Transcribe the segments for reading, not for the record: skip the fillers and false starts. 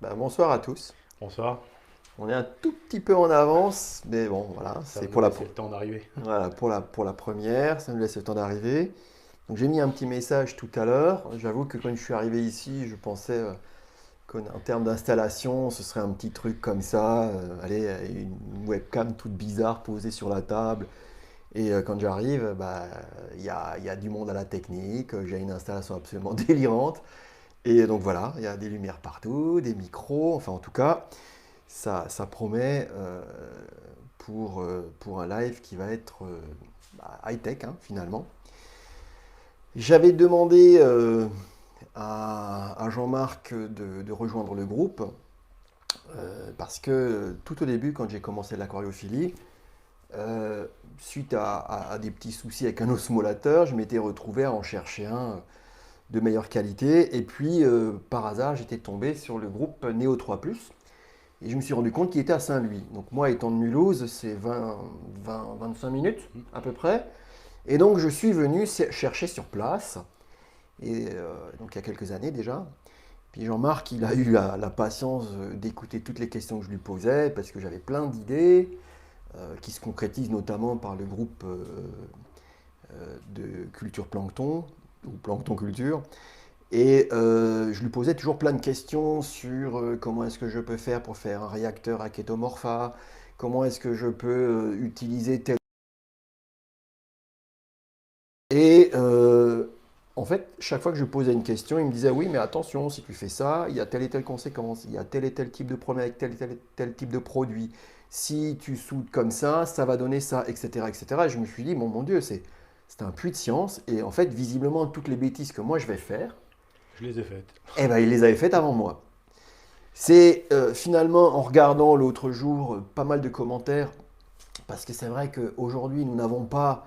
Bonsoir à tous. Bonsoir, On est un tout petit peu en avance, mais bon, voilà, ça c'est va nous pour la, laisser le temps d'arriver. voilà, pour la première, ça nous laisse le temps d'arriver. Donc j'ai mis un petit message tout à l'heure. J'avoue que quand je suis arrivé ici, je pensais qu'en termes d'installation, ce serait un petit truc comme ça, allez, une webcam toute bizarre posée sur la table. Et quand j'arrive, il y a du monde à la technique, j'ai une installation absolument délirante. Et donc voilà, il y a des lumières partout, des micros, enfin en tout cas. Ça promet pour un live qui va être high-tech hein, finalement. J'avais demandé à Jean-Marc de rejoindre le groupe parce que tout au début, quand j'ai commencé l'aquariophilie, euh, suite à des petits soucis avec un osmolateur, je m'étais retrouvé à en chercher un de meilleure qualité. Et puis, par hasard, j'étais tombé sur le groupe Neo 3 ⁇ et je me suis rendu compte qu'il était à Saint-Louis. Donc moi, étant de Mulhouse, c'est 25 minutes à peu près. Et donc je suis venu chercher sur place, et donc il y a quelques années déjà. Puis Jean-Marc, il a eu la patience d'écouter toutes les questions que je lui posais, parce que j'avais plein d'idées, qui se concrétisent notamment par le groupe de culture plancton, ou plancton culture. Et je lui posais toujours plein de questions sur comment est-ce que je peux faire pour faire un réacteur à Ketomorpha, comment est-ce que je peux utiliser tel... Et en fait, chaque fois que je posais une question, il me disait oui, mais attention, si tu fais ça, il y a telle et telle conséquence, il y a tel et tel type de problème avec tel et tel type de produit. Si tu soudes comme ça va donner ça, etc. etc. Et je me suis dit, mon Dieu, c'est un puits de science. Et en fait, visiblement, toutes les bêtises que moi je vais faire, Je les ai faites. eh ben, il les avait faites avant moi. C'est finalement en regardant l'autre jour pas mal de commentaires, parce que c'est vrai qu'aujourd'hui nous n'avons pas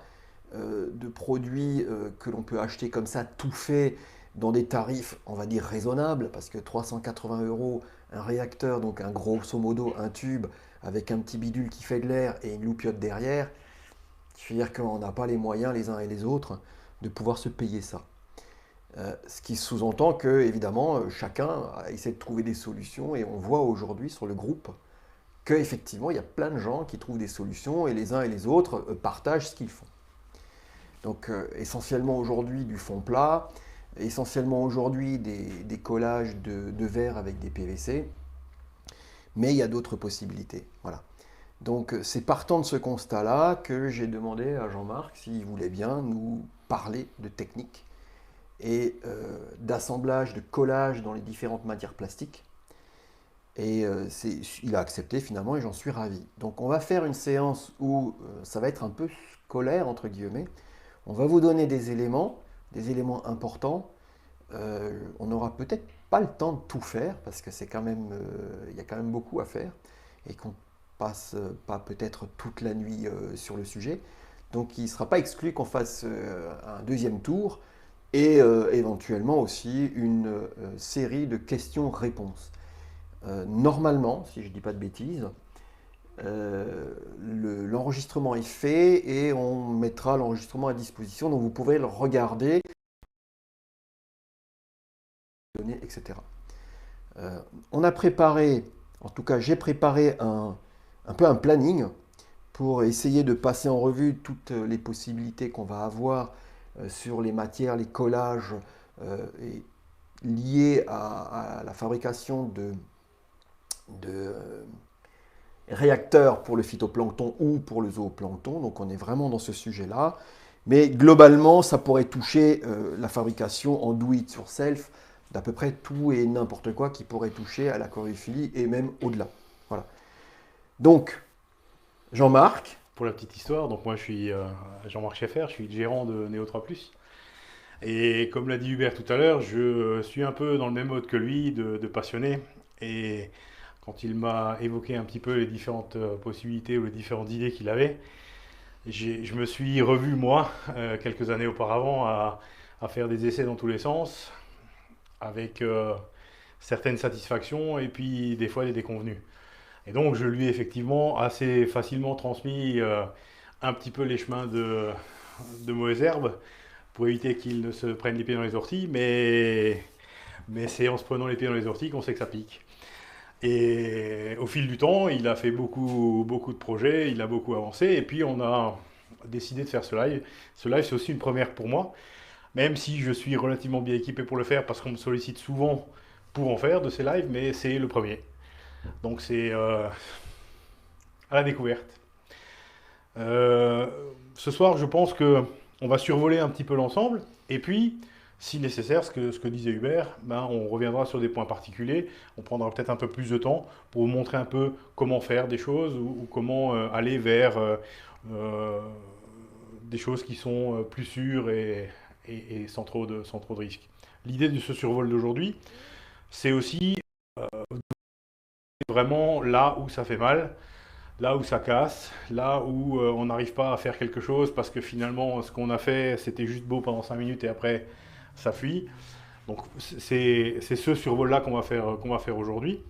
de produits que l'on peut acheter comme ça tout fait dans des tarifs, on va dire, raisonnables, parce que 380 euros, un réacteur, donc un grosso modo un tube avec un petit bidule qui fait de l'air et une loupiote derrière, je veux dire qu'on n'a pas les moyens les uns et les autres de pouvoir se payer ça. Ce qui sous-entend que, évidemment, chacun essaie de trouver des solutions et on voit aujourd'hui sur le groupe qu'effectivement, il y a plein de gens qui trouvent des solutions et les uns et les autres partagent ce qu'ils font. Donc, essentiellement aujourd'hui du fond plat, essentiellement aujourd'hui des collages de verre avec des PVC, mais il y a d'autres possibilités. Voilà. Donc, c'est partant de ce constat-là que j'ai demandé à Jean-Marc s'il voulait bien nous parler de technique et d'assemblage, de collage dans les différentes matières plastiques. Et il a accepté finalement et j'en suis ravi. Donc on va faire une séance où ça va être un peu scolaire, entre guillemets. On va vous donner des éléments importants. On n'aura peut-être pas le temps de tout faire parce que c'est quand même, il y a quand même beaucoup à faire et qu'on passe pas peut-être toute la nuit sur le sujet. Donc il ne sera pas exclu qu'on fasse un deuxième tour et éventuellement aussi une série de questions-réponses. Normalement, si je ne dis pas de bêtises, l'enregistrement est fait et on mettra l'enregistrement à disposition, donc vous pouvez le regarder, etc. On a préparé, en tout cas j'ai préparé un peu un planning pour essayer de passer en revue toutes les possibilités qu'on va avoir sur les matières, les collages et liés à la fabrication de réacteurs pour le phytoplancton ou pour le zooplancton. Donc on est vraiment dans ce sujet-là. Mais globalement, ça pourrait toucher la fabrication en do it yourself d'à peu près tout et n'importe quoi qui pourrait toucher à la choréophilie et même au-delà. Voilà. Donc, Jean-Marc, Pour la petite histoire, donc moi je suis Jean-Marc Schaeffer, je suis le gérant de Neo 3 ⁇ Et comme l'a dit Hubert tout à l'heure, je suis un peu dans le même mode que lui, de passionné. Et quand il m'a évoqué un petit peu les différentes possibilités ou les différentes idées qu'il avait, je me suis revu moi, quelques années auparavant, à faire des essais dans tous les sens, avec certaines satisfactions et puis des fois des déconvenues. Et donc, je lui ai effectivement assez facilement transmis un petit peu les chemins de mauvaises herbes pour éviter qu'il ne se prenne les pieds dans les orties. Mais c'est en se prenant les pieds dans les orties qu'on sait que ça pique. Et au fil du temps, il a fait beaucoup, beaucoup de projets, il a beaucoup avancé, et puis on a décidé de faire ce live. Ce live, c'est aussi une première pour moi, même si je suis relativement bien équipé pour le faire, parce qu'on me sollicite souvent pour en faire de ces lives, mais c'est le premier. Donc c'est à la découverte. Euh, Ce soir, je pense que on va survoler un petit peu l'ensemble, et puis, si nécessaire, ce que disait Hubert, ben, on reviendra sur des points particuliers, on prendra peut-être un peu plus de temps pour vous montrer un peu comment faire des choses ou comment aller vers euh, des choses qui sont plus sûres et sans trop de risques. L'idée de ce survol d'aujourd'hui, c'est aussi vraiment là où ça fait mal, là où ça casse, là où on n'arrive pas à faire quelque chose parce que finalement ce qu'on a fait c'était juste beau pendant 5 minutes et après ça fuit. Donc c'est ce survol-là qu'on va faire aujourd'hui.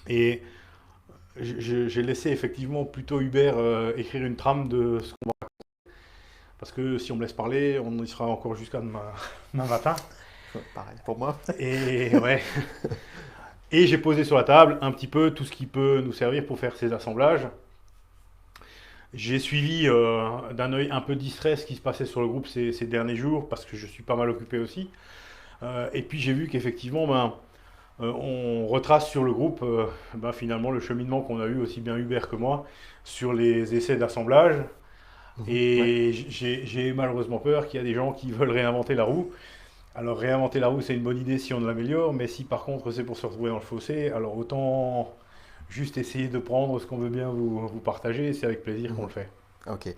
Et j'ai laissé effectivement plutôt Hubert écrire une trame de ce qu'on va... Parce que si on me laisse parler, on y sera encore jusqu'à demain matin. Pareil pour moi. Et ouais. Et j'ai posé sur la table un petit peu tout ce qui peut nous servir pour faire ces assemblages. J'ai suivi d'un œil un peu distrait ce qui se passait sur le groupe ces derniers jours parce que je suis pas mal occupé aussi. Et puis j'ai vu qu'effectivement, ben, on retrace sur le groupe ben, finalement le cheminement qu'on a eu aussi bien Hubert que moi sur les essais d'assemblage. Ouais. Et j'ai malheureusement peur qu'il y a des gens qui veulent réinventer la roue. Alors réinventer la roue c'est une bonne idée si on l'améliore, mais si par contre c'est pour se retrouver dans le fossé, alors autant juste essayer de prendre ce qu'on veut bien vous partager, c'est avec plaisir qu'on Mhm. le fait. Ok.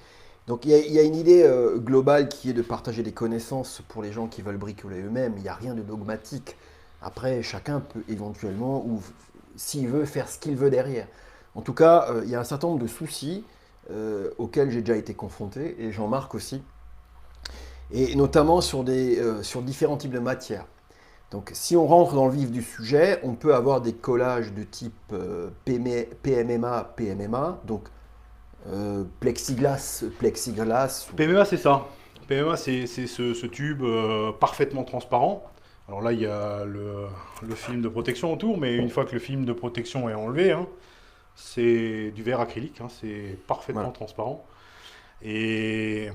Donc il y a une idée globale qui est de partager des connaissances pour les gens qui veulent bricoler eux-mêmes. Il n'y a rien de dogmatique. Après, chacun peut éventuellement, ou s'il veut, faire ce qu'il veut derrière. En tout cas, il y a un certain nombre de soucis auxquels j'ai déjà été confronté, et Jean-Marc aussi, et notamment sur différents types de matières. Donc si on rentre dans le vif du sujet, on peut avoir des collages de type PMMA, PMMA, donc plexiglas, plexiglas. PMA c'est ça. PMA c'est ce tube parfaitement transparent. Alors là il y a le film de protection autour, mais une fois que le film de protection est enlevé, hein, c'est du verre acrylique, hein, c'est parfaitement Voilà. transparent. Et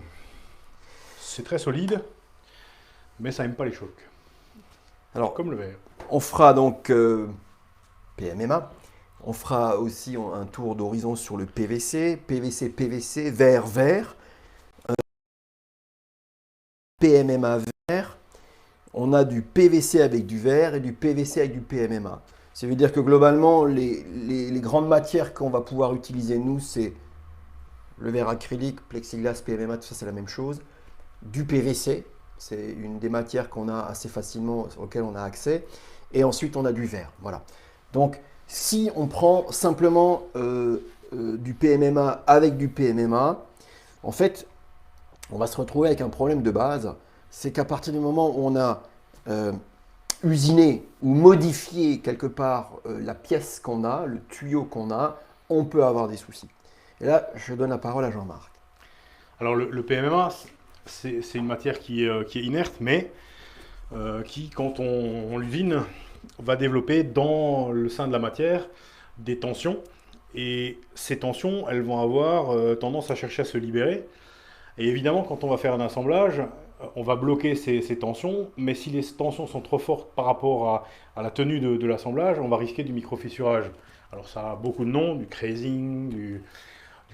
c'est très solide, mais ça n'aime pas les chocs, Alors, comme le verre. on fera donc PMMA. On fera aussi un tour d'horizon sur le PVC, PVC, PVC, verre, verre, PMMA, verre. On a du PVC avec du verre et du PVC avec du PMMA. Ça veut dire que globalement, les grandes matières qu'on va pouvoir utiliser, nous, c'est le verre acrylique, plexiglas, PMMA, tout ça, c'est la même chose. Du PVC, c'est une des matières qu'on a assez facilement, auxquelles on a accès. Et ensuite, on a du verre. Voilà. Donc, si on prend simplement du PMMA avec du PMMA, en fait, on va se retrouver avec un problème de base. C'est qu'à partir du moment où on a euh, usiné ou modifié quelque part la pièce qu'on a, le tuyau qu'on a, on peut avoir des soucis. Et là, je donne la parole à Jean-Marc. Alors le PMMA, c'est une matière qui est inerte, mais qui, quand on l'usine, va développer dans le sein de la matière des tensions. Et ces tensions, elles vont avoir tendance à chercher à se libérer. Et évidemment, quand on va faire un assemblage, on va bloquer ces tensions, mais si les tensions sont trop fortes par rapport à la tenue de l'assemblage, on va risquer du microfissurage. Alors ça a beaucoup de noms, du crazing, du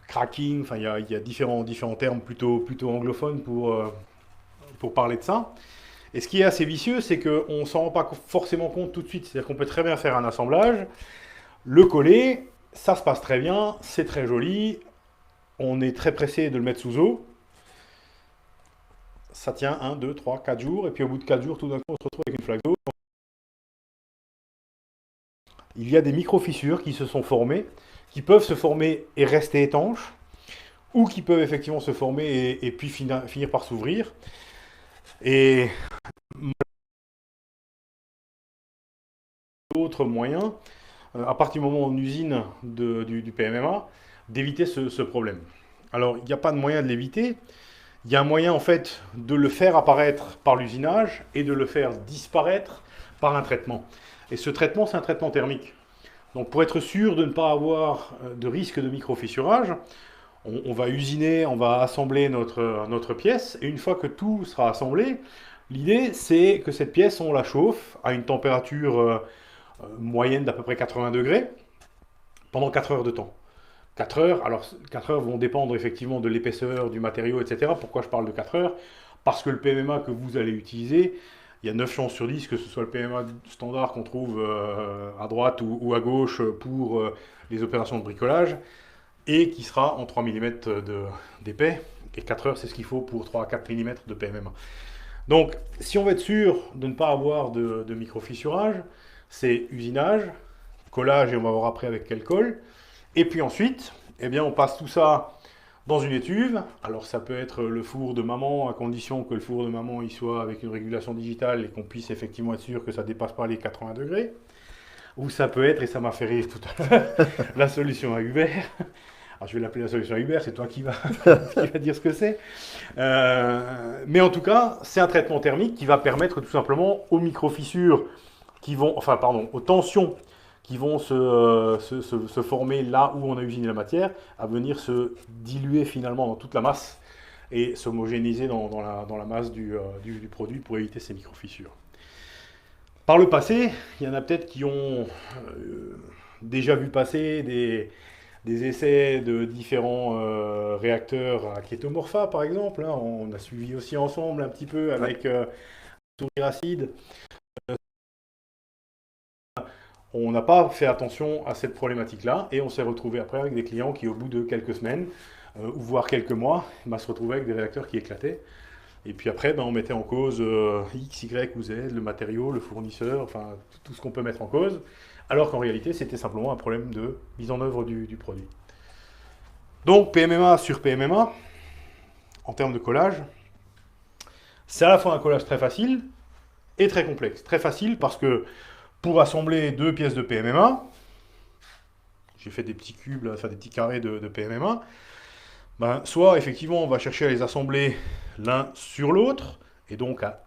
cracking, enfin il y a différents termes plutôt anglophones pour parler de ça. Et ce qui est assez vicieux, c'est qu'on ne s'en rend pas forcément compte tout de suite. C'est-à-dire qu'on peut très bien faire un assemblage, le coller, ça se passe très bien, c'est très joli, on est très pressé de le mettre sous eau, ça tient 1, 2, 3, 4 jours, et puis au bout de 4 jours, tout d'un coup, on se retrouve avec une flaque d'eau. Il y a des micro-fissures qui se sont formées, qui peuvent se former et rester étanches, ou qui peuvent effectivement se former et puis finir par s'ouvrir. Et d'autres moyens, à partir du moment où on usine du PMMA, d'éviter ce problème. Alors, il n'y a pas de moyen de l'éviter. Il y a un moyen, en fait, de le faire apparaître par l'usinage et de le faire disparaître par un traitement. Et ce traitement, c'est un traitement thermique. Donc pour être sûr de ne pas avoir de risque de microfissurage, on va usiner, on va assembler notre pièce, et une fois que tout sera assemblé, l'idée c'est que cette pièce, on la chauffe à une température moyenne d'à peu près 80 degrés pendant 4 heures de temps. 4 heures, alors 4 heures vont dépendre effectivement de l'épaisseur du matériau, etc. Pourquoi je parle de 4 heures? Parce que le PMMA que vous allez utiliser, il y a 9 chances sur 10 que ce soit le PMMA standard qu'on trouve à droite ou à gauche pour les opérations de bricolage, et qui sera en 3 mm d'épais. Et 4 heures, c'est ce qu'il faut pour 3 à 4 mm de PMMA. Donc, si on veut être sûr de ne pas avoir de microfissurage, c'est usinage, collage, et on va voir après avec quel colle. Et puis ensuite, eh bien, on passe tout ça dans une étuve. Alors ça peut être le four de maman, à condition que le four de maman il soit avec une régulation digitale et qu'on puisse effectivement être sûr que ça ne dépasse pas les 80 degrés. Ou ça peut être, et ça m'a fait rire tout à l'heure, la solution à Hubert. Alors je vais l'appeler la solution à Hubert, c'est toi qui vas, qui va dire ce que c'est. Mais en tout cas, c'est un traitement thermique qui va permettre tout simplement aux microfissures qui vont, enfin pardon, aux tensions qui vont se former là où on a usiné la matière, à venir se diluer finalement dans toute la masse et s'homogénéiser dans la masse du produit pour éviter ces microfissures. Par le passé, il y en a peut-être qui ont déjà vu passer des essais de différents réacteurs à Ketomorpha, par exemple. Hein. On a suivi aussi ensemble un petit peu avec sourire acide. On n'a pas fait attention à cette problématique-là et on s'est retrouvé après avec des clients qui, au bout de quelques semaines, ou voire quelques mois, se retrouvaient avec des réacteurs qui éclataient. Et puis après, on mettait en cause X, Y ou Z, le matériau, le fournisseur, enfin tout ce qu'on peut mettre en cause, alors qu'en réalité, c'était simplement un problème de mise en œuvre du produit. Donc PMMA sur PMMA, en termes de collage, c'est à la fois un collage très facile et très complexe. Très facile parce que pour assembler deux pièces de PMMA, j'ai fait des petits cubes, enfin des petits carrés de PMMA, soit effectivement on va chercher à les assembler l'un sur l'autre, et donc à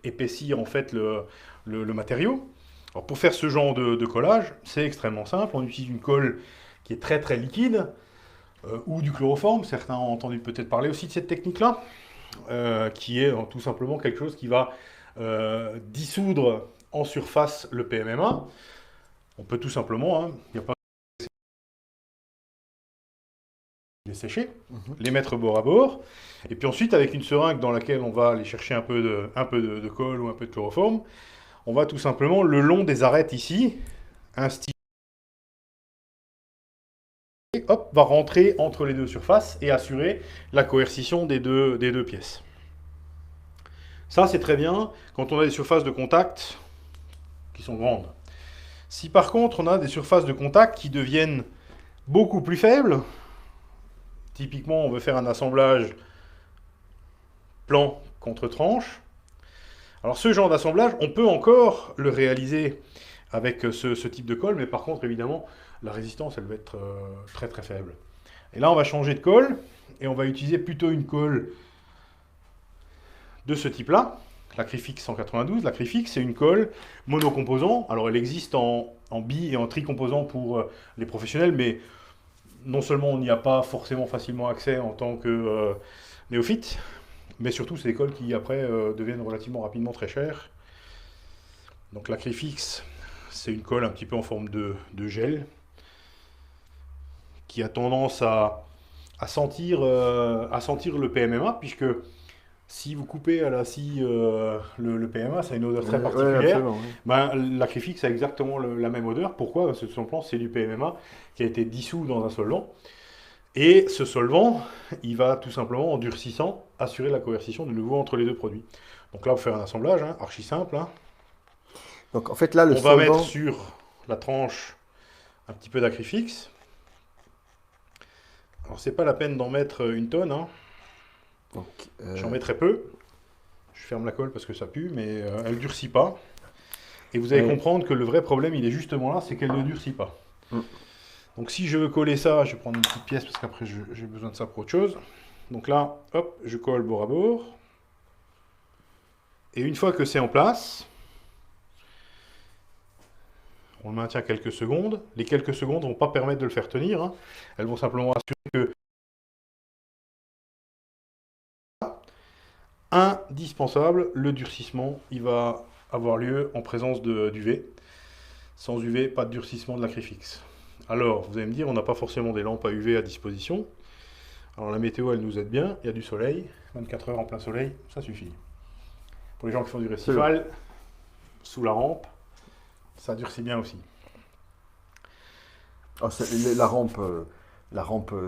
épaissir en fait le matériau. Alors pour faire ce genre de collage, c'est extrêmement simple, on utilise une colle qui est très très liquide, ou du chloroforme, certains ont entendu peut-être parler aussi de cette technique-là, qui est tout simplement quelque chose qui va dissoudre en surface le PMMA. On peut tout simplement, il n'y a pas les sécher, les mettre bord à bord, et puis ensuite avec une seringue dans laquelle on va aller chercher un peu de colle ou un peu de chloroforme, on va tout simplement le long des arêtes ici, un stylet, hop, va rentrer entre les deux surfaces et assurer la coercition des deux pièces. Ça c'est très bien quand on a des surfaces de contact qui sont grandes. Si par contre on a des surfaces de contact qui deviennent beaucoup plus faibles, typiquement on veut faire un assemblage plan contre tranche, alors ce genre d'assemblage on peut encore le réaliser avec ce type de colle, mais par contre évidemment la résistance elle va être très très faible. Et là on va changer de colle et on va utiliser plutôt une colle de ce type là, la Crifix 192. La Crifix c'est une colle monocomposant, alors elle existe en bi et en tricomposant pour les professionnels, mais non seulement on n'y a pas forcément facilement accès en tant que néophyte, mais surtout c'est des colles qui après deviennent relativement rapidement très chères. Donc la Crifix, c'est une colle un petit peu en forme de gel, qui a tendance à sentir le PMMA, puisque si vous coupez à la scie le PMA, ça a une odeur très particulière. La Crifix a exactement la même odeur. Pourquoi? Parce que tout simplement, c'est du PMMA qui a été dissous dans un solvant. Et ce solvant, il va tout simplement, en durcissant, assurer la coercition de nouveau entre les deux produits. Donc là, on va faire un assemblage, archi simple. Donc en fait, là, on va mettre sur la tranche un petit peu d'acrifix. Alors, c'est pas la peine d'en mettre une tonne. J'en mets très peu. Je ferme la colle parce que ça pue, mais elle ne durcit pas. Et vous allez comprendre que le vrai problème, il est justement là, c'est qu'elle ne durcit pas. Donc si je veux coller ça, je vais prendre une petite pièce parce qu'après j'ai besoin de ça pour autre chose. Donc là, hop, je colle bord à bord. Et une fois que c'est en place, On le maintient quelques secondes. Les quelques secondes ne vont pas permettre de le faire tenir, hein. Elles vont simplement assurer que indispensable, le durcissement, il va avoir lieu en présence d'UV. Sans UV, pas de durcissement de l'acryfix. Alors, vous allez me dire, on n'a pas forcément des lampes à UV à disposition. Alors la météo, elle nous aide bien. Il y a du soleil, 24 heures en plein soleil, ça suffit. Pour les gens qui font du récital, sous la rampe, ça durcit bien aussi. Oh, la rampe,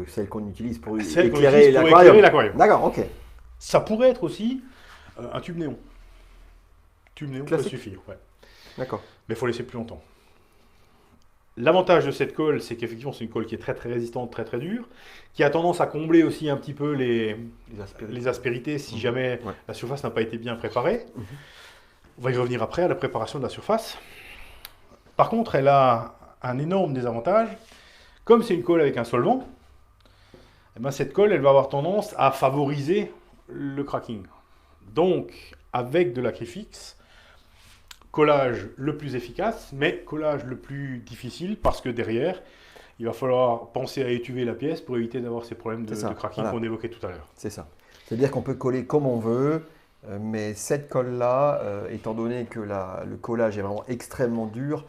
celle qu'on utilise pour Celle qu'on éclairer utilise pour éclairer l'aquarium. D'accord, ok. Ça pourrait être aussi un tube néon. Tube néon, ça Classique. suffit. Ouais. D'accord. Mais il faut laisser plus longtemps. L'avantage de cette colle, c'est qu'effectivement, c'est une colle qui est très très résistante, très très dure, qui a tendance à combler aussi un petit peu les aspérités si jamais la surface n'a pas été bien préparée. On va y revenir après à la préparation de la surface. Par contre, elle a un énorme désavantage. Comme c'est une colle avec un solvant, eh ben, cette colle, elle va avoir tendance à favoriser le cracking. Donc, avec de l'acryfix, collage le plus efficace, mais collage le plus difficile parce que derrière, il va falloir penser à étuver la pièce pour éviter d'avoir ces problèmes de cracking qu'on évoquait tout à l'heure. C'est ça. C'est-à-dire qu'on peut coller comme on veut, mais cette colle-là, étant donné que le collage est vraiment extrêmement dur,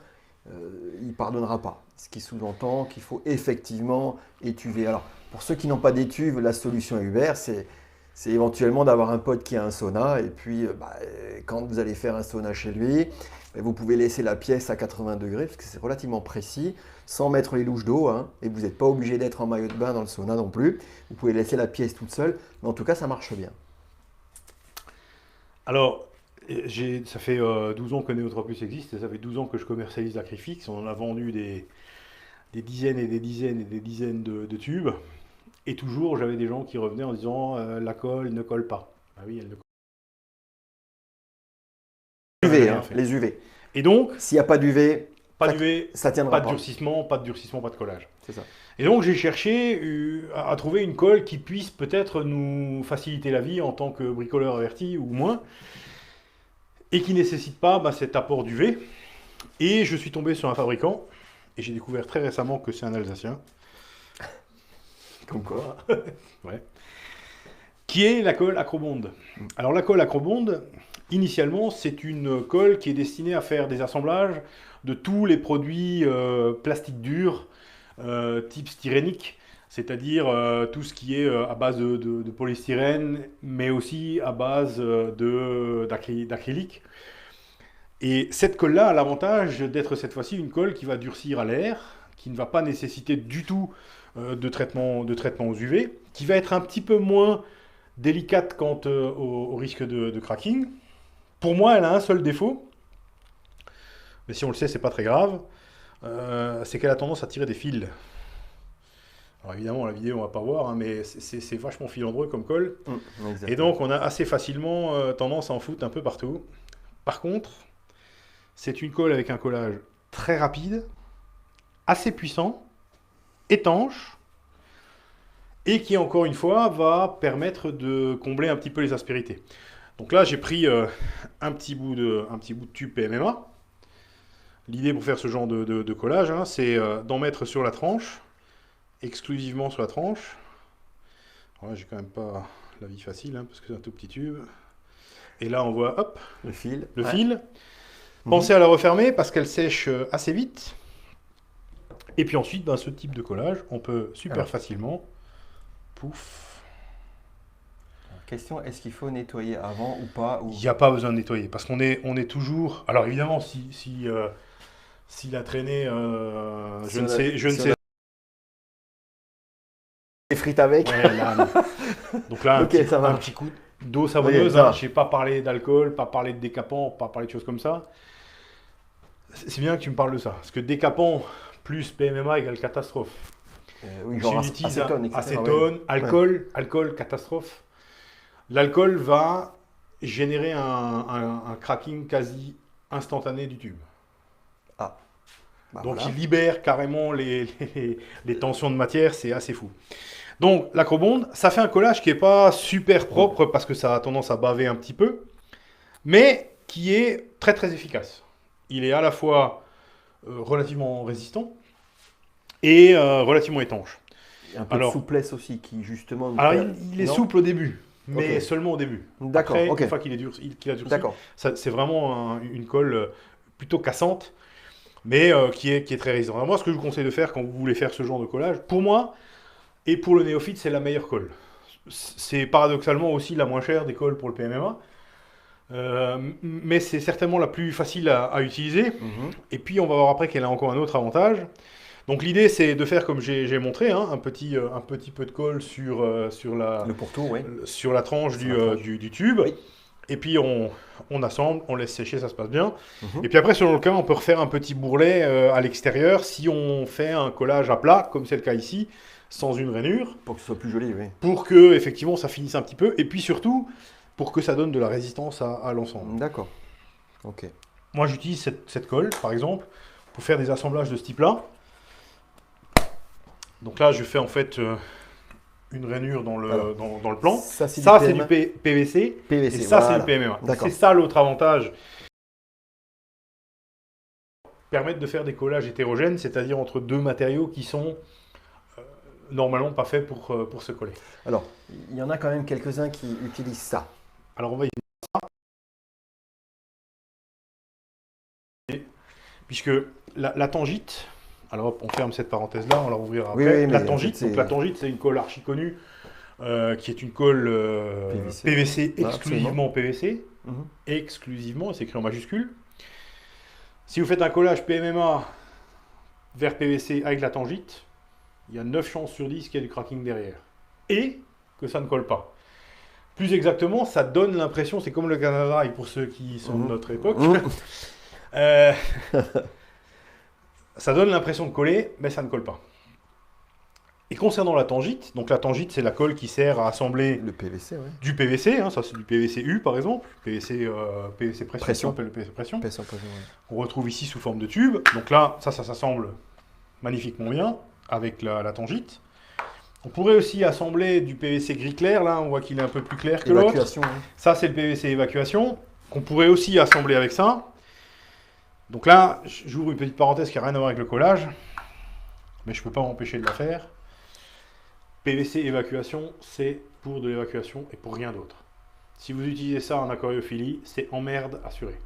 il ne pardonnera pas. Ce qui sous-entend qu'il faut effectivement étuver. Alors, pour ceux qui n'ont pas d'étuve, la solution à Hubert, c'est éventuellement d'avoir un pote qui a un sauna. Et puis, quand vous allez faire un sauna chez lui, vous pouvez laisser la pièce à 80 degrés, parce que c'est relativement précis, sans mettre les louches d'eau. Hein, et vous n'êtes pas obligé d'être en maillot de bain dans le sauna non plus. Vous pouvez laisser la pièce toute seule. Mais en tout cas, ça marche bien. Alors, ça fait 12 ans que Neotropus existe, et ça fait 12 ans que je commercialise l'acryfix. On en a vendu des dizaines et des dizaines et des dizaines de tubes. Et toujours, j'avais des gens qui revenaient en disant la colle ne colle pas. Ah oui, elle ne colle pas. UV, hein, les UV. Et donc, s'il n'y a pas d'UV, ça tiendra pas de durcissement, pas de collage. C'est ça. Et donc, j'ai cherché à trouver une colle qui puisse peut-être nous faciliter la vie en tant que bricoleur averti ou moins, et qui ne nécessite pas cet apport d'UV. Et je suis tombé sur un fabricant, et j'ai découvert très récemment que c'est un Alsacien. Comme quoi. Ouais. Qui est la colle Acrobond. Alors la colle Acrobond, initialement, c'est une colle qui est destinée à faire des assemblages de tous les produits plastiques durs, type styrénique, c'est-à-dire tout ce qui est à base de polystyrène, mais aussi à base d'acrylique. Et cette colle-là a l'avantage d'être cette fois-ci une colle qui va durcir à l'air, qui ne va pas nécessiter du tout de traitement aux UV, qui va être un petit peu moins délicate quant au risque de cracking. Pour moi, elle a un seul défaut, mais si on le sait, c'est pas très grave, c'est qu'elle a tendance à tirer des fils. Alors évidemment, la vidéo, on va pas voir, hein, mais c'est vachement filandreux comme colle. Et donc, on a assez facilement tendance à en foutre un peu partout. Par contre, c'est une colle avec un collage très rapide, assez puissant, étanche, et qui, encore une fois, va permettre de combler un petit peu les aspérités. Donc là, j'ai pris un petit bout de tube PMMA. L'idée pour faire ce genre de collage, hein, c'est d'en mettre sur la tranche, exclusivement sur la tranche. Alors là, j'ai quand même pas la vie facile, hein, parce que c'est un tout petit tube. Et là, on voit, hop, le fil. Pensez à la refermer, parce qu'elle sèche assez vite. Et puis ensuite, ce type de collage, on peut super facilement, pouf. Question, est-ce qu'il faut nettoyer avant ou pas Il n'y a pas besoin de nettoyer, parce qu'on est toujours... Alors évidemment, si la traînée, je ne sais... Les frites avec. Ouais, là, donc là, un petit coup d'eau savonneuse. Je n'ai pas parlé d'alcool, pas parlé de décapant, pas parlé de choses comme ça. C'est bien que tu me parles de ça, parce que décapant plus PMMA égale catastrophe. Oui, genre acétone, alcool, catastrophe. L'alcool va générer un cracking quasi instantané du tube. Donc il libère carrément les tensions de matière, c'est assez fou. Donc l'Acrobond, ça fait un collage qui n'est pas super propre parce que ça a tendance à baver un petit peu, mais qui est très très efficace. Il est à la fois relativement résistant et relativement étanche. Il y a un peu de souplesse aussi qui justement... Alors il est souple au début, mais seulement au début. D'accord. Après, une fois qu'il a durci, c'est vraiment une colle plutôt cassante, mais qui est très résistante. Alors moi, ce que je vous conseille de faire quand vous voulez faire ce genre de collage, pour moi, et pour le néophyte, c'est la meilleure colle. C'est paradoxalement aussi la moins chère des colles pour le PMMA. Mais c'est certainement la plus facile à utiliser. Et puis on va voir après qu'elle a encore un autre avantage. Donc l'idée c'est de faire comme j'ai montré, hein, un petit peu de colle sur le pourtour, oui. sur la tranche du tube. Oui. Et puis on assemble, on laisse sécher, ça se passe bien. Et puis après, selon le cas, on peut refaire un petit bourrelet à l'extérieur si on fait un collage à plat, comme c'est le cas ici, sans une rainure. Pour que ce soit plus joli, oui. Pour que effectivement ça finisse un petit peu. Et puis surtout, pour que ça donne de la résistance à l'ensemble. D'accord. Ok. Moi, j'utilise cette colle, par exemple, pour faire des assemblages de ce type-là. Donc là, je fais en fait une rainure dans le plan. Ça, c'est du PVC. Et ça, c'est du PMMA. C'est ça l'autre avantage. Permettre de faire des collages hétérogènes, c'est-à-dire entre deux matériaux qui sont normalement pas faits pour se coller. Alors, il y en a quand même quelques-uns qui utilisent ça. Alors, on va y venir à ça. Puisque la tangite, alors hop, on ferme cette parenthèse-là, on la rouvrira après. La tangite, donc la tangite, c'est une colle archi connue, qui est une colle PVC, exclusivement PVC. Exclusivement, c'est écrit en majuscule. Si vous faites un collage PMMA vers PVC avec la tangite, il y a 9 chances sur 10 qu'il y ait du cracking derrière. Et que ça ne colle pas. Plus exactement, ça donne l'impression, c'est comme le Canada, pour ceux qui sont de notre époque, ça donne l'impression de coller, mais ça ne colle pas. Et concernant la tangite, donc la tangite, c'est la colle qui sert à assembler le PVC, du PVC, hein, ça c'est du PVC U par exemple, PVC pression. On retrouve ici sous forme de tube. Donc là, ça s'assemble magnifiquement bien avec la tangite. On pourrait aussi assembler du PVC gris clair, là on voit qu'il est un peu plus clair que l'autre. Ça c'est le PVC évacuation, qu'on pourrait aussi assembler avec ça. Donc là, j'ouvre une petite parenthèse qui n'a rien à voir avec le collage, mais je ne peux pas m'empêcher de la faire. PVC évacuation, c'est pour de l'évacuation et pour rien d'autre. Si vous utilisez ça en aquariophilie, c'est emmerde assurée.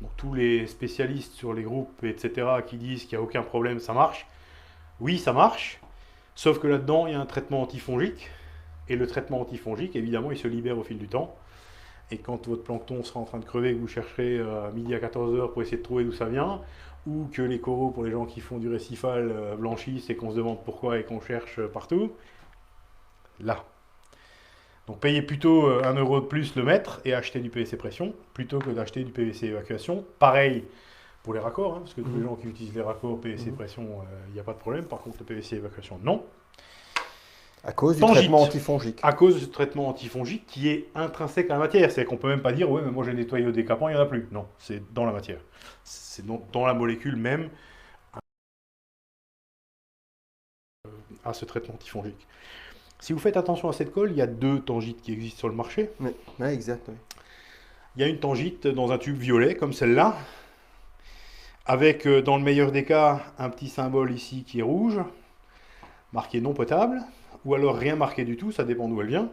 Donc tous les spécialistes sur les groupes, etc., qui disent qu'il n'y a aucun problème, ça marche. Oui, ça marche, sauf que là-dedans, il y a un traitement antifongique. Et le traitement antifongique, évidemment, il se libère au fil du temps. Et quand votre plancton sera en train de crever, que vous chercherez à midi à 14h pour essayer de trouver d'où ça vient, ou que les coraux, pour les gens qui font du récifal, blanchissent et qu'on se demande pourquoi et qu'on cherche partout, là. Donc payez plutôt 1 € de plus le mètre et achetez du PVC pression, plutôt que d'acheter du PVC évacuation. Pareil pour les raccords, hein, parce que tous les gens qui utilisent les raccords PVC pression, il n'y a pas de problème. Par contre, le PVC évacuation, non. À cause du traitement antifongique. À cause du traitement antifongique qui est intrinsèque à la matière. C'est-à-dire qu'on ne peut même pas dire, ouais, mais moi j'ai nettoyé au décapant, il n'y en a plus. Non, c'est dans la matière. C'est dans la molécule même à ce traitement antifongique. Si vous faites attention à cette colle, il y a 2 tangites qui existent sur le marché. Oui, exact. Oui. Il y a une tangite dans un tube violet, comme celle-là, avec, dans le meilleur des cas, un petit symbole ici qui est rouge, marqué non potable, ou alors rien marqué du tout, ça dépend d'où elle vient.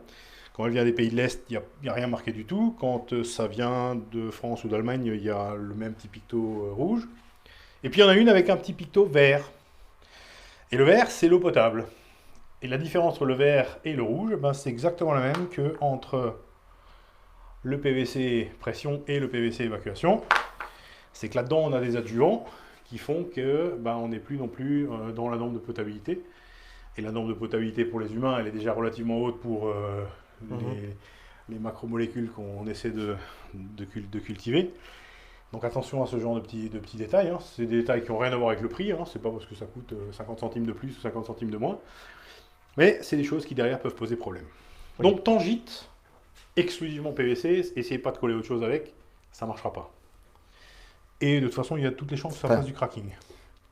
Quand elle vient des pays de l'Est, il n'y a rien marqué du tout. Quand ça vient de France ou d'Allemagne, il y a le même petit picto rouge. Et puis il y en a une avec un petit picto vert. Et le vert, c'est l'eau potable. Et la différence entre le vert et le rouge, ben, c'est exactement la même qu'entre le PVC pression et le PVC évacuation. C'est que là-dedans, on a des adjuvants qui font que ben, on n'est plus non plus dans la norme de potabilité. Et la norme de potabilité pour les humains, elle est déjà relativement haute pour les macromolécules qu'on essaie de cultiver. Donc attention à ce genre de petits détails. Hein. C'est des détails qui n'ont rien à voir avec le prix. Hein. C'est pas parce que ça coûte 50 centimes de plus ou 50 centimes de moins. Mais c'est des choses qui derrière peuvent poser problème. Oui. Donc tangite, exclusivement PVC, essayez pas de coller autre chose avec, ça ne marchera pas. Et de toute façon, il y a toutes les chances que ça fasse du cracking.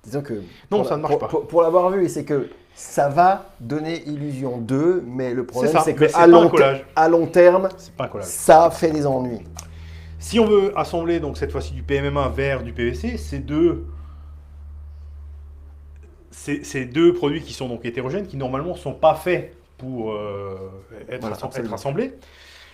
Disons que non, ça ne marche pas. Pour l'avoir vu, c'est que ça va donner illusion d'eux, mais le problème c'est que à long terme, ça fait des ennuis. Si on veut assembler donc cette fois-ci du PMMA vers du PVC, c'est 2 c'est deux produits qui sont donc hétérogènes, qui normalement ne sont pas faits pour Voilà, être absolument. assemblés.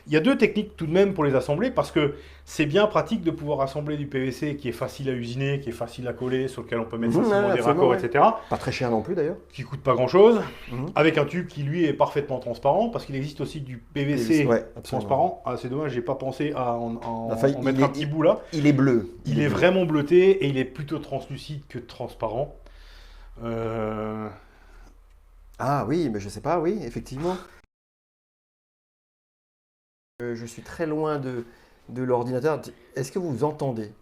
Il y a deux techniques tout de même pour les assembler, parce que c'est bien pratique de pouvoir assembler du PVC qui est facile à usiner, qui est facile à coller, sur lequel on peut mettre facilement Ouais, des absolument, raccords, ouais. etc., Pas très cher non plus d'ailleurs. qui coûte pas grand-chose, Mhm. avec un tube qui lui est parfaitement transparent, parce qu'il existe aussi du PVC, PVC ouais, absolument. transparent. Ah, c'est dommage, j'ai pas pensé à Enfin, en mettre un petit bout là. il est bleu. Il est bleu. vraiment bleuté et il est plutôt translucide que transparent. Euh, Ah oui, mais je sais pas, oui, effectivement. Je suis très loin de l'ordinateur. Est-ce que vous entendez?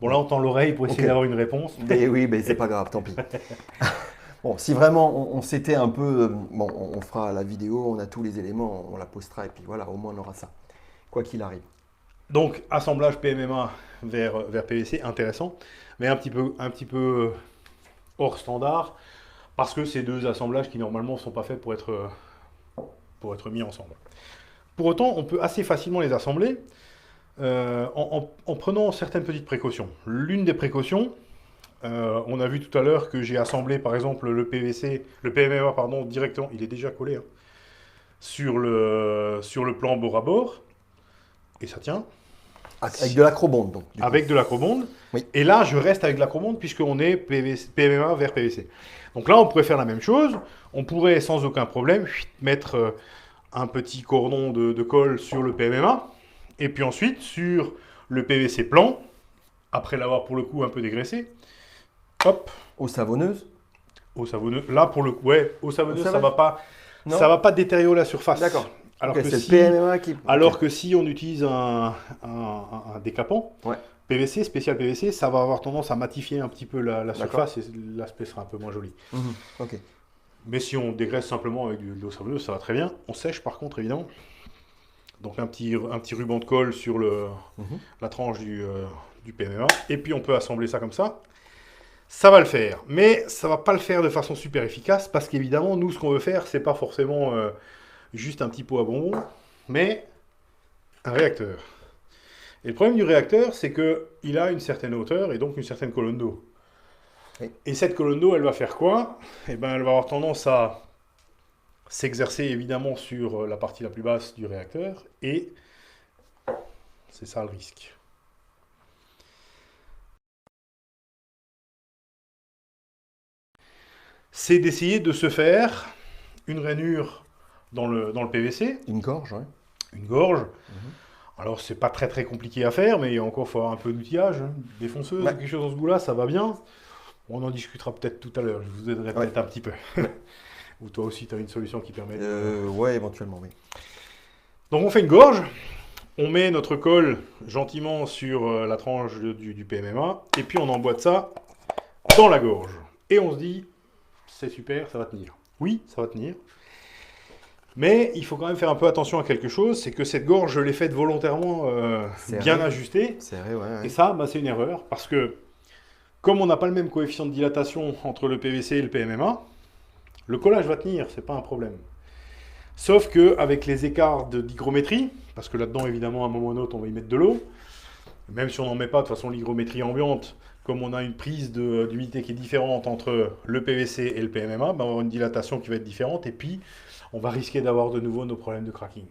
Bon, là, Non. on tend l'oreille pour essayer Ok. d'avoir une réponse. Mais oui, mais c'est pas grave, tant pis. Bon, si vraiment on s'était un peu. Bon, on fera la vidéo, on a tous les éléments, on la postera et puis voilà, au moins on aura ça. Quoi qu'il arrive. Donc, assemblage PMMA vers PVC, intéressant, mais un petit peu hors standard, parce que c'est deux assemblages qui normalement ne sont pas faits pour être mis ensemble. Pour autant, on peut assez facilement les assembler en prenant certaines petites précautions. L'une des précautions, on a vu tout à l'heure que j'ai assemblé par exemple le PMMA pardon, directement, il est déjà collé, hein, sur le plan bord à bord, et ça tient. Avec de l'acrobonde, donc. Du coup. Avec de l'acrobonde. Oui. Et là, je reste avec l'acrobonde puisqu'on est PMMA vers PVC. Donc là, on pourrait faire la même chose. On pourrait sans aucun problème mettre un petit cordon de colle sur le PMMA. Et puis ensuite, sur le PVC plan, après l'avoir pour le coup un peu dégraissé, hop, Eau savonneuse? eau savonneuse. Là, pour le coup, ouais, eau savonneuse, Ça ça va? va pas, Non? ça va pas détériorer la surface. D'accord. Alors Ok, que c'est si, le PMMA qui. alors Ok. que si on utilise un décapant, Ouais, PVC, spécial PVC, ça va avoir tendance à matifier un petit peu la d'accord. surface et l'aspect sera un peu moins joli. Mhm. Ok. Mais si on dégraisse simplement avec de l'eau savonneuse, ça va très bien. On sèche par contre, évidemment. Donc un petit ruban de colle sur Mhm. la tranche du PMMA. Et puis on peut assembler ça comme ça. Ça va le faire. Mais ça va pas le faire de façon super efficace parce qu'évidemment, nous, ce qu'on veut faire, c'est pas forcément juste un petit pot à bonbons, mais un réacteur. Et le problème du réacteur, c'est qu'il a une certaine hauteur et donc une certaine colonne d'eau. Oui. Et cette colonne d'eau, elle va faire quoi? Eh ben, elle va avoir tendance à s'exercer évidemment sur la partie la plus basse du réacteur et c'est ça le risque. C'est d'essayer de se faire une rainure dans le PVC, Une gorge, ouais. une gorge. Mhm. Alors, c'est pas très très compliqué à faire, mais encore, il faut avoir un peu d'outillage, hein. Défonceuse, Ouais. quelque chose dans ce goût-là, ça va bien. On en discutera peut-être tout à l'heure, je vous aiderai Ouais. peut-être un petit peu. Ou toi aussi, tu as une solution qui permet de... Ouais, éventuellement, oui. Donc, on fait une gorge, on met notre colle gentiment sur la tranche du PMMA, et puis on emboîte ça dans la gorge. Et on se dit, c'est super, ça va tenir. Oui, ça va tenir. Mais il faut quand même faire un peu attention à quelque chose, c'est que cette gorge, je l'ai faite volontairement Serré. bien ajustée. C'est vrai, ouais. Et Ouais. ça, bah, c'est une erreur, parce que comme on n'a pas le même coefficient de dilatation entre le PVC et le PMMA, le collage va tenir, c'est pas un problème. Sauf qu'avec les écarts d'hygrométrie, parce que là-dedans, évidemment, à un moment ou à un autre, on va y mettre de l'eau, même si on n'en met pas, de toute façon, l'hygrométrie ambiante, comme on a une prise d'humidité qui est différente entre le PVC et le PMMA, bah, on va avoir une dilatation qui va être différente, et puis on va risquer d'avoir de nouveau nos problèmes de cracking.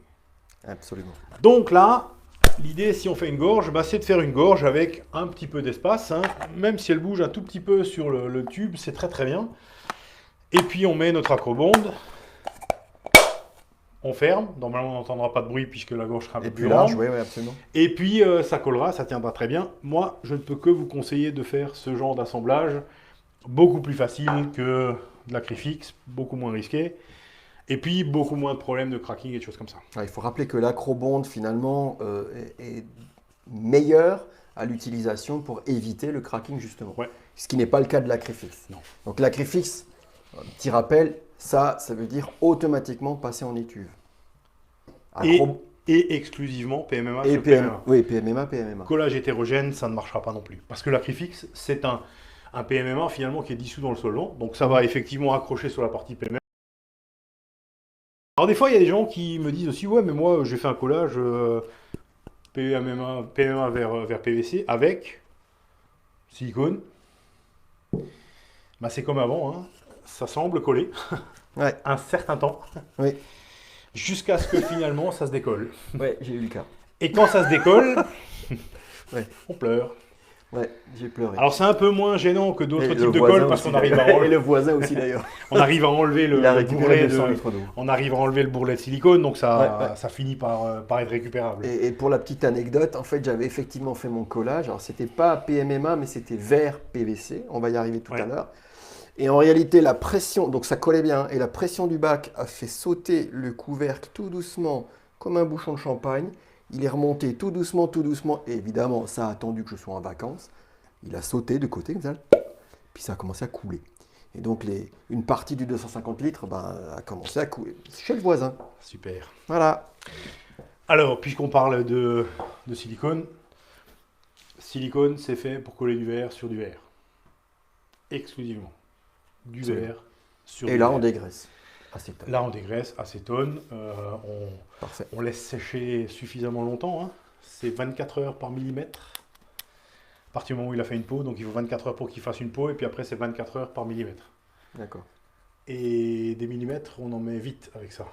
Absolument. Donc là, l'idée, si on fait une gorge, bah, c'est de faire une gorge avec un petit peu d'espace, hein. Même si elle bouge un tout petit peu sur le tube, c'est très très bien. Et puis on met notre acrobonde, on ferme, normalement on n'entendra pas de bruit puisque la gorge sera un peu Et plus plus large, grande. oui, absolument. Et puis ça collera, ça tiendra très bien. Moi, je ne peux que vous conseiller de faire ce genre d'assemblage, beaucoup plus facile que de l'acrifixe, beaucoup moins risqué. Et puis beaucoup moins de problèmes de cracking et de choses comme ça. Il faut rappeler que l'acrobonde, finalement, est meilleur à l'utilisation pour éviter le cracking, justement. Ouais. Ce qui n'est pas le cas de l'acrifixe. Non. Donc l'acrifixe, petit rappel, ça veut dire automatiquement passer en étuve. Et exclusivement PMMA et sur PMMA. Oui, PMMA, PMMA. Collage hétérogène, ça ne marchera pas non plus. Parce que l'acrifixe, c'est un PMMA finalement qui est dissous dans le solvant. Donc ça va effectivement accrocher sur la partie PMMA. Alors des fois, il y a des gens qui me disent aussi, ouais, mais moi, j'ai fait un collage PMMA vers PVC avec silicone. Bah, c'est comme avant, hein. Ça semble coller Ouais, un certain temps, oui, jusqu'à ce que finalement ça se décolle. ouais, j'ai eu le cas. Et quand ça se décolle, Ouais, on pleure. ouais, j'ai pleuré. Alors c'est un peu moins gênant que d'autres Et le types de voisin colle parce aussi, qu'on arrive à d'ailleurs. Et enlever, le voisin aussi d'ailleurs. on arrive à enlever Il a le récupéré bourrelet 200 litres d'eau. on arrive à enlever le bourrelet de silicone, donc Ouais, ouais. ça finit par être récupérable. Et pour la petite anecdote, en fait, j'avais effectivement fait mon collage. Alors, c'était pas PMMA, mais c'était verre PVC. On va y arriver tout Ouais. à l'heure. Et en réalité, la pression, donc ça collait bien, et la pression du bac a fait sauter le couvercle tout doucement, comme un bouchon de champagne. Il est remonté tout doucement. Et évidemment, ça a attendu que je sois en vacances. Il a sauté de côté, comme ça. Puis ça a commencé à couler. Et donc, une partie du 250 litres a commencé à couler chez le voisin. Super. Voilà. Alors, puisqu'on parle de silicone, silicone c'est fait pour coller du verre sur du verre. Exclusivement. Du Absolument. verre sur Et du là, verre. on dégraisse. Acétone. Là, on dégraisse, acétone. Parfait. On laisse sécher suffisamment longtemps, hein. C'est 24 heures par millimètre. À partir du moment où il a fait une peau, donc il faut 24 heures pour qu'il fasse une peau, et puis après c'est 24 heures par millimètre. D'accord. Et des millimètres, on en met vite avec ça.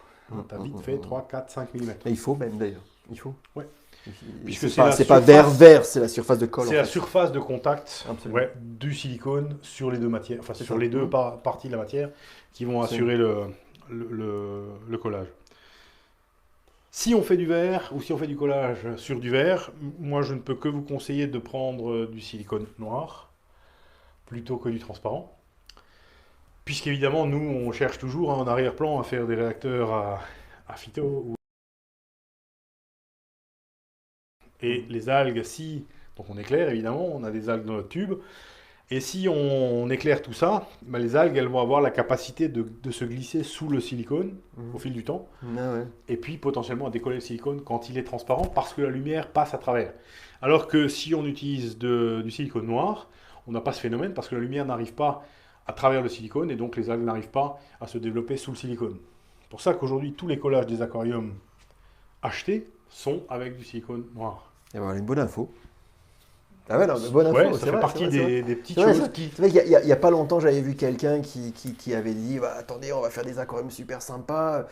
Tu as vite fait 3, 4, 5 millimètres. Et il faut même d'ailleurs. Il faut. Ouais. Puisque c'est c'est pas, la c'est pas surface- verre, c'est la surface de colle. C'est en la fait. surface de contact Absolument. ouais, du silicone sur les deux matières, enfin C'est sur ça. les deux parties de la matière qui vont C'est- assurer le collage. Si on fait du verre ou si on fait du collage sur du verre, moi je ne peux que vous conseiller de prendre du silicone noir plutôt que du transparent. Puisqu'évidemment, nous on cherche toujours en arrière-plan à faire des réacteurs à phyto. Et les algues, si, donc on éclaire évidemment, on a des algues dans notre tube. Et si on éclaire tout ça, ben les algues elles vont avoir la capacité de se glisser sous le silicone au fil du temps. Ah ouais. Et puis potentiellement à décoller le silicone quand il est transparent parce que la lumière passe à travers. Alors que si on utilise du silicone noir, on n'a pas ce phénomène parce que la lumière n'arrive pas à travers le silicone et donc les algues n'arrivent pas à se développer sous le silicone. C'est pour ça qu'aujourd'hui tous les collages des aquariums achetés sont avec du silicone noir. Et voilà une bonne info. Ah ouais, non, mais bonne info. Ouais, ça c'est fait vrai, partie c'est vrai. des petites C'est vrai, choses c'est qui... C'est vrai qu'il y a pas longtemps, j'avais vu quelqu'un qui avait dit bah, attendez, on va faire des aquariums super sympas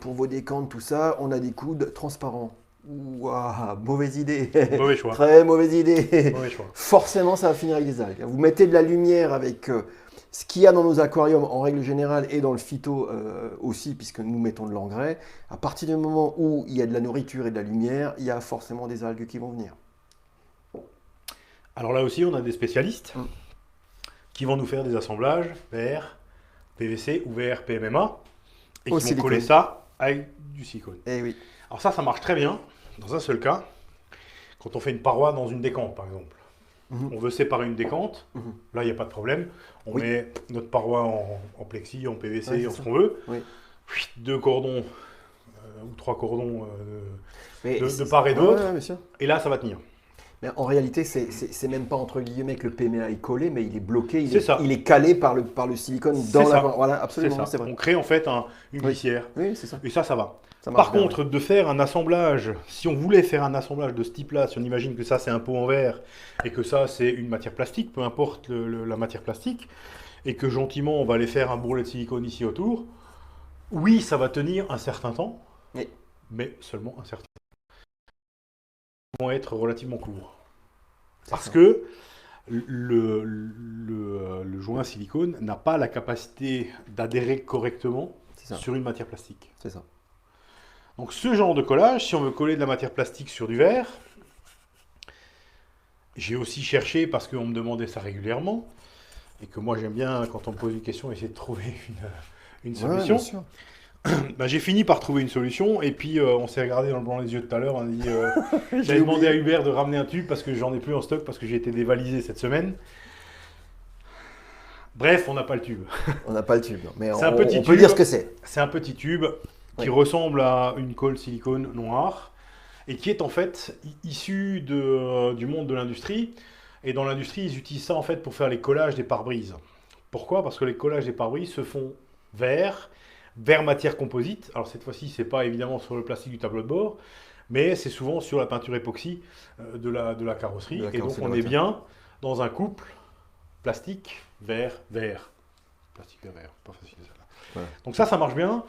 pour vos décantes, tout ça. On a des coudes transparents. Ouah, mauvaise idée. Mauvais choix. Très mauvaise idée. Mauvais choix. Forcément, ça va finir avec des algues. Vous mettez de la lumière avec ce qu'il y a dans nos aquariums en règle générale et dans le phyto aussi, puisque nous mettons de l'engrais. À partir du moment où il y a de la nourriture et de la lumière, il y a forcément des algues qui vont venir. Alors là aussi, on a des spécialistes qui vont nous faire des assemblages verre, PVC ou verre PMMA et Au qui vont silicone. coller ça avec du silicone. Eh oui. Alors ça marche très bien dans un seul cas, quand on fait une paroi dans une décante par exemple. On veut séparer une décante, là il n'y a pas de problème. On met notre paroi en plexi, en PVC, Ouais, c'est en ça. ce qu'on veut. Oui. 2 cordons ou 3 cordons Mais de c'est- part et d'autre. Ouais, bien sûr. Et là ça va tenir. Mais en réalité, c'est même pas entre guillemets que le PMA est collé, mais il est bloqué, C'est ça. il est calé par le silicone C'est dans la. ça. Voilà, C'est absolument, ça. c'est vrai. On crée en fait une Oui. glissière. Oui, c'est ça. Et ça va. Ça marche Par bien, contre, de faire un assemblage, si on voulait faire un assemblage de ce type-là, si on imagine que ça c'est un pot en verre et que ça c'est une matière plastique, peu importe la matière plastique, et que gentiment on va aller faire un bourrelet de silicone ici autour, oui, ça va tenir un certain temps, Oui. mais seulement un certain temps. Ils vont être relativement courts. Parce ça. que le joint silicone n'a pas la capacité d'adhérer correctement C'est ça. sur une matière plastique. C'est ça. Donc ce genre de collage, si on veut coller de la matière plastique sur du verre, j'ai aussi cherché parce qu'on me demandait ça régulièrement, et que moi j'aime bien quand on me pose une question essayer de trouver une Ouais, solution. bien sûr. Ben, j'ai fini par trouver une solution, et puis on s'est regardé dans le blanc des yeux tout à l'heure, on a dit, J'ai j'avais demandé oublié. à Hubert de ramener un tube parce que j'en ai plus en stock, parce que j'ai été dévalisé cette semaine. Bref, on n'a pas le tube. On n'a pas le tube, non. Mais C'est un petit on peut tube. dire ce que c'est. C'est un petit tube qui Oui. ressemble à une colle silicone noire et qui est en fait issu du monde de l'industrie. Et dans l'industrie, ils utilisent ça en fait pour faire les collages des pare-brises. Pourquoi? Parce que les collages des pare-brises se font vers matière composite. Alors cette fois-ci, c'est pas évidemment sur le plastique du tableau de bord, mais c'est souvent sur la peinture époxy de la carrosserie. De la Et donc carrosserie de on la est voiture. bien dans un couple plastique, verre, verre. Plastique, verre, pas facile ça. Voilà. Donc ça marche bien.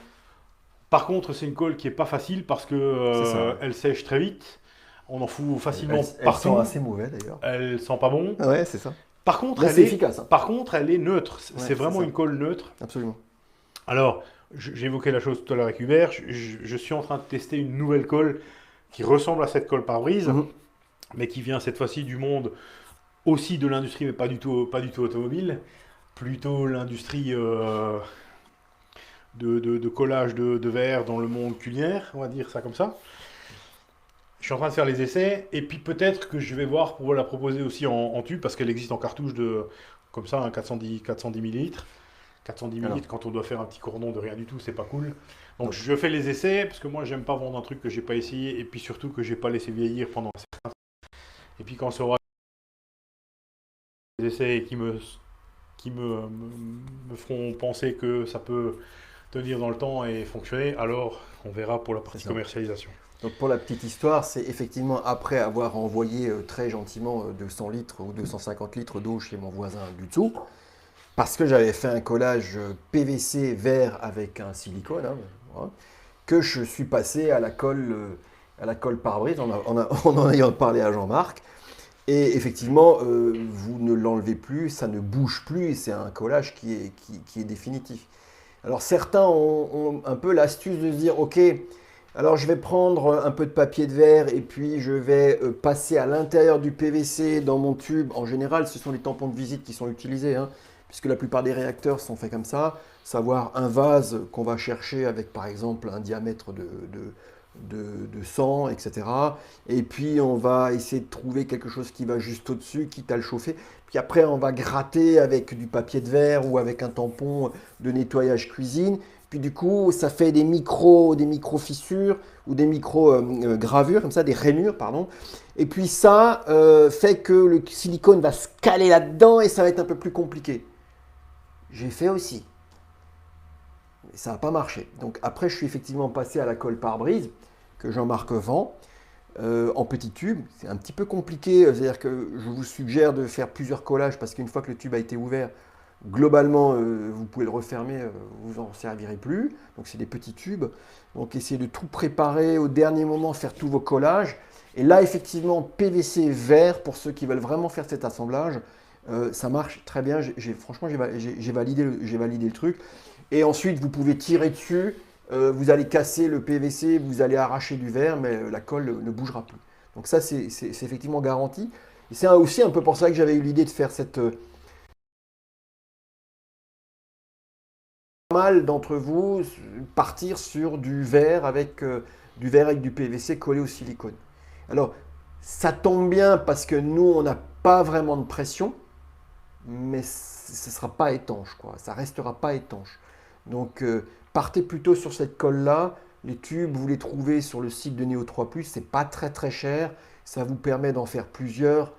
Par contre, c'est une colle qui est pas facile parce que C'est ça. Ouais. elle sèche très vite. On en fout facilement Elle partout. sent assez mauvais d'ailleurs. Elle sent pas bon. Ouais, c'est ça. Par contre, Mais c'est efficace. Hein. par contre, elle est neutre. Ouais, C'est vraiment ça. une colle neutre. Absolument. Alors, j'ai évoqué la chose tout à l'heure avec Hubert. Je suis en train de tester une nouvelle colle qui ressemble à cette colle pare-brise, mais qui vient cette fois-ci du monde aussi de l'industrie, mais pas du tout automobile. Plutôt l'industrie de collage de verre dans le monde culinaire, on va dire ça comme ça. Je suis en train de faire les essais, et puis peut-être que je vais voir pour la proposer aussi en tube, parce qu'elle existe en cartouche comme ça, 410 millilitres. 410 millilitres, quand on doit faire un petit cordon de rien du tout, c'est pas cool. Donc je fais les essais, parce que moi j'aime pas vendre un truc que j'ai pas essayé, et puis surtout que j'ai pas laissé vieillir pendant un certain temps. Et puis quand ça aura des essais qui me feront penser que ça peut tenir dans le temps et fonctionner, alors on verra pour la partie commercialisation. Donc pour la petite histoire, c'est effectivement après avoir envoyé très gentiment 200 litres ou 250 litres d'eau chez mon voisin du dessous, parce que j'avais fait un collage PVC verre avec un silicone, hein, voilà, que je suis passé à la colle pare-brise en en ayant parlé à Jean-Marc. Et effectivement, vous ne l'enlevez plus, ça ne bouge plus, et c'est un collage qui est définitif. Alors certains ont un peu l'astuce de se dire, ok, alors je vais prendre un peu de papier de verre et puis je vais passer à l'intérieur du PVC dans mon tube. En général, ce sont les tampons de visite qui sont utilisés, hein, puisque la plupart des réacteurs sont faits comme ça. Savoir un vase qu'on va chercher avec par exemple un diamètre de 100, etc. Et puis on va essayer de trouver quelque chose qui va juste au-dessus, quitte à le chauffer. Puis après on va gratter avec du papier de verre ou avec un tampon de nettoyage cuisine. Puis du coup ça fait des micro fissures ou des micro gravures, comme ça, des rainures, pardon. Et puis ça fait que le silicone va se caler là-dedans et ça va être un peu plus compliqué. J'ai fait aussi. Mais ça n'a pas marché. Donc après, je suis effectivement passé à la colle pare-brise que Jean-Marc vend en petits tubes. C'est un petit peu compliqué, c'est-à-dire que je vous suggère de faire plusieurs collages parce qu'une fois que le tube a été ouvert, globalement, vous pouvez le refermer, vous n'en servirez plus. Donc c'est des petits tubes. Donc essayez de tout préparer au dernier moment, faire tous vos collages. Et là, effectivement, PVC vert pour ceux qui veulent vraiment faire cet assemblage. Ça marche très bien. Franchement, j'ai validé le truc. Et ensuite, vous pouvez tirer dessus. Vous allez casser le PVC, vous allez arracher du verre, mais la colle ne bougera plus. Donc ça, c'est effectivement garanti. Et c'est aussi un peu pour ça que j'avais eu l'idée de faire cette... Pas mal d'entre vous partir sur du verre avec du PVC collé au silicone. Alors, ça tombe bien parce que nous, on n'a pas vraiment de pression, mais ce ne sera pas étanche, quoi. Ça ne restera pas étanche. Donc, partez plutôt sur cette colle-là. Les tubes, vous les trouvez sur le site de Neo 3+. Ce n'est pas très très cher. Ça vous permet d'en faire plusieurs.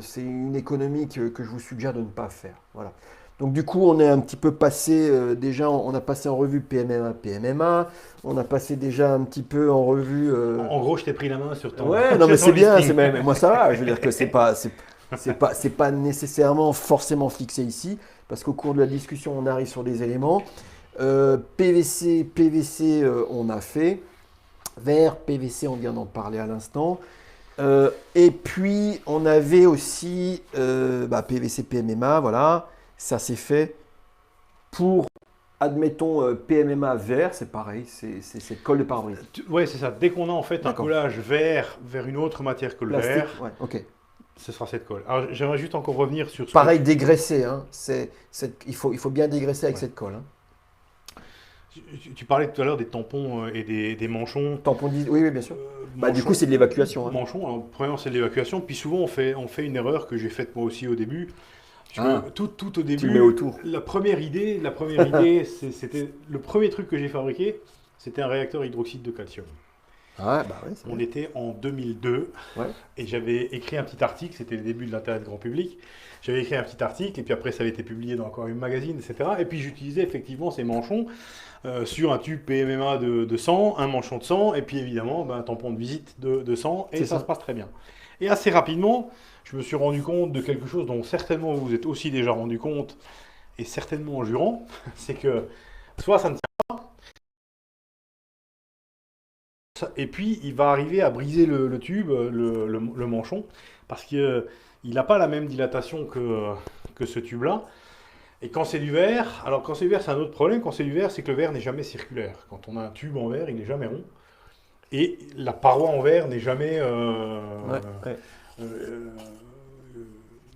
C'est une économie que je vous suggère de ne pas faire. Voilà. Donc du coup, on est un petit peu passé, déjà, on a passé en revue PMMA. On a passé déjà un petit peu en revue... En gros, je t'ai pris la main sur ton... Ouais, non mais c'est bien, moi ça va. Je veux dire que c'est pas nécessairement forcément fixé ici, parce qu'au cours de la discussion, on arrive sur des éléments. PVC, on a fait. Verre, PVC, on vient d'en parler à l'instant. Et puis, on avait aussi PVC, PMMA, voilà. Ça c'est fait. Pour, admettons, PMMA vert, c'est pareil, c'est cette colle de pare-brise. Oui, c'est ça. Dès qu'on a en fait un collage vert vers une autre matière que le verre, ouais, ok. Ce sera cette colle. Alors, j'aimerais juste encore revenir sur... Pareil, dégraisser. Hein. Il faut bien dégraisser avec cette colle. Hein. Tu parlais tout à l'heure des tampons et des manchons. Tampons, oui, bien sûr. Du coup, c'est de l'évacuation. Hein. Manchons, alors, premièrement, c'est de l'évacuation. Puis souvent, on fait une erreur que j'ai faite moi aussi au début. Tout au début, tu le mets autour. La première idée, c'était le premier truc que j'ai fabriqué, c'était un réacteur hydroxyde de calcium. Ah, bah oui, c'est On vrai. était en 2002 Ouais. et j'avais écrit un petit article, c'était le début de l'intérêt du grand public. J'avais écrit un petit article et puis après ça avait été publié dans encore une magazine, etc. Et puis j'utilisais effectivement ces manchons sur un tube PMMA de 100, un manchon de 100 et puis évidemment ben, un tampon de visite de 100 et C'est ça se ça. passe très bien. Et assez rapidement, je me suis rendu compte de quelque chose dont certainement vous vous êtes aussi déjà rendu compte et certainement en jurant, c'est que soit ça ne et puis, il va arriver à briser le tube, le manchon, parce qu'il n'a pas la même dilatation que ce tube-là. Et quand c'est du verre, alors quand c'est du verre, c'est un autre problème. Quand c'est du verre, c'est que le verre n'est jamais circulaire. Quand on a un tube en verre, il n'est jamais rond. Et la paroi en verre n'est jamais Ouais, ouais. euh,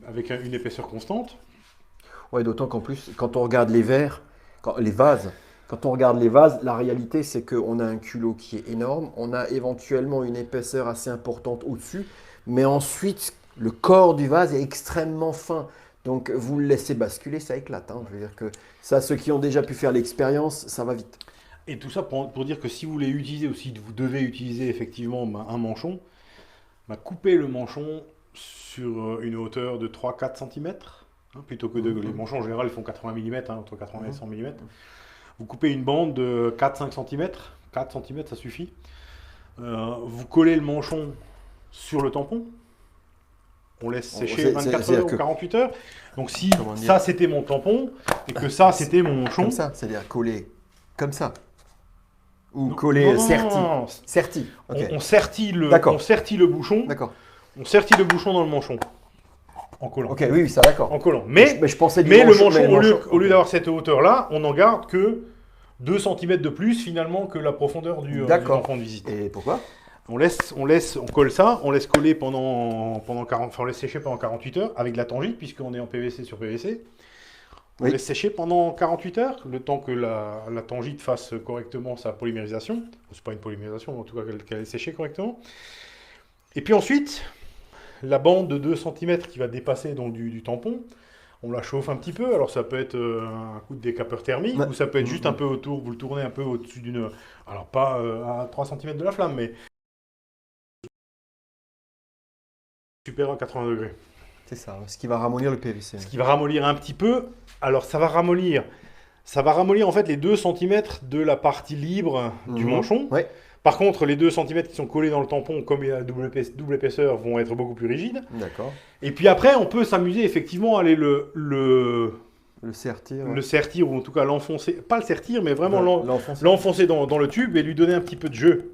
avec une épaisseur constante. Ouais, d'autant qu'en plus, quand on regarde les verres, les vases, quand on regarde les vases, la réalité c'est qu'on a un culot qui est énorme, on a éventuellement une épaisseur assez importante au-dessus, mais ensuite le corps du vase est extrêmement fin. Donc vous le laissez basculer, ça éclate, hein. Je veux dire que ça, ceux qui ont déjà pu faire l'expérience, ça va vite. Et tout ça pour dire que si vous voulez utiliser ou si vous devez utiliser effectivement un manchon, couper le manchon sur une hauteur de 3-4 cm, plutôt que les Mhm, manchons en général ils font 80 mm, entre 80 et mhm. 100 mm. Vous coupez une bande de 4-5 cm, 4 cm ça suffit. Vous collez le manchon sur le tampon, on laisse sécher 24 C'est-à-dire heures ou que, 48 heures. Donc si comment dire, ça c'était mon tampon et que ça c'était mon comme manchon, ça, c'est-à-dire coller comme ça, ou non, non, coller non, non, serti. non, non. Serti, ok. On D'accord, sertit le bouchon, d'accord. on sertit le bouchon dans le manchon en collant. Ok, oui, oui, ça d'accord. En collant. Mais je pensais du Mais le manchon, mais manchon, le manchon, au lieu ok. d'avoir cette hauteur-là, on n'en garde que 2 cm de plus finalement que la profondeur du D'accord. tampon de visite. Et pourquoi? On colle ça, on laisse coller pendant 40, enfin on laisse sécher pendant 48 heures avec de la tangite puisqu'on est en PVC sur PVC. On Oui, laisse sécher pendant 48 heures, le temps que la tangite fasse correctement sa polymérisation. C'est pas une polymérisation, mais en tout cas qu'elle ait séché correctement. Et puis ensuite, la bande de 2 cm qui va dépasser donc du tampon, on la chauffe un petit peu. Alors ça peut être un coup de décapeur thermique ouais. ou ça peut être juste un Mhm. peu autour, vous le tournez un peu au-dessus d'une... Alors pas à 3 cm de la flamme, mais supérieur à 80 degrés. C'est ça, ce qui va ramollir le PVC. Ce qui va ramollir un petit peu. Alors ça va ramollir en fait les 2 cm de la partie libre du Mhm. manchon. Ouais, Par contre, les 2 cm qui sont collés dans le tampon, comme il y a double épaisseur, vont être beaucoup plus rigides. d'accord. Et puis après, on peut s'amuser effectivement à aller Le sertir, ouais. le sertir, ou en tout cas l'enfoncer, pas le sertir, mais vraiment L'enfoncer. l'enfoncer dans le tube et lui donner un petit peu de jeu.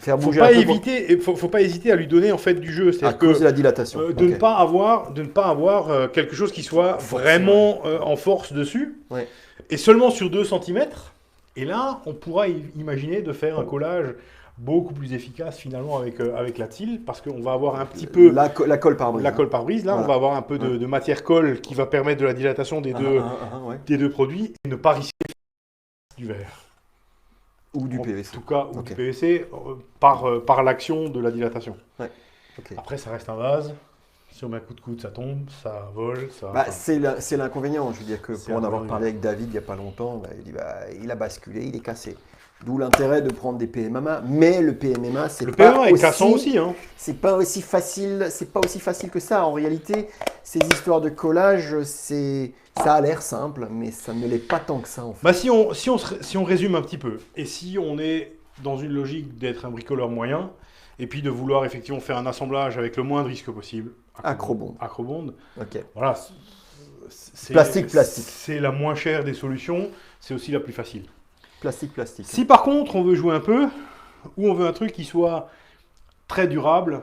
Faire bouger un peu Faut pas hésiter à lui donner en fait du jeu. à C'est-à-dire cause de que la dilatation. de ne Ok. pas avoir, quelque chose qui soit Forcé, vraiment en force dessus, ouais. et seulement sur 2 cm. Et là, on pourra imaginer de faire un collage beaucoup plus efficace finalement avec la tille, parce qu'on va avoir un petit peu La colle pare-brise, la hein. colle par-brise, là, on Voilà. va avoir un peu Ouais. de matière colle qui va permettre de la dilatation Ouais. des deux produits et ne pas risquer du verre. Ou du En PVC. tout cas, ou Ok. du PVC, par l'action de la dilatation. Ouais. Ok. Après, ça reste un vase. Si on met un coup de coude, ça tombe, ça vole, ça... Bah, enfin, c'est l'inconvénient. Je veux dire que c'est pour en avoir l'inconvénient. parlé avec David il n'y a pas longtemps, bah, il dit bah, il a basculé, il est cassé. D'où l'intérêt de prendre des PMMA. Mais le PMMA, Le PMA est cassant aussi, hein. c'est pas aussi facile que ça. En réalité, ces histoires de collage, ça a l'air simple, mais ça ne l'est pas tant que ça en fait. Bah, si on résume un petit peu, et si on est dans une logique d'être un bricoleur moyen, et puis de vouloir effectivement faire un assemblage avec le moins de risques possible, Acrobond. Acrobond, Ok. voilà, Plastique. c'est la moins chère des solutions, c'est aussi la plus facile. Plastique. Si par contre on veut jouer un peu, ou on veut un truc qui soit très durable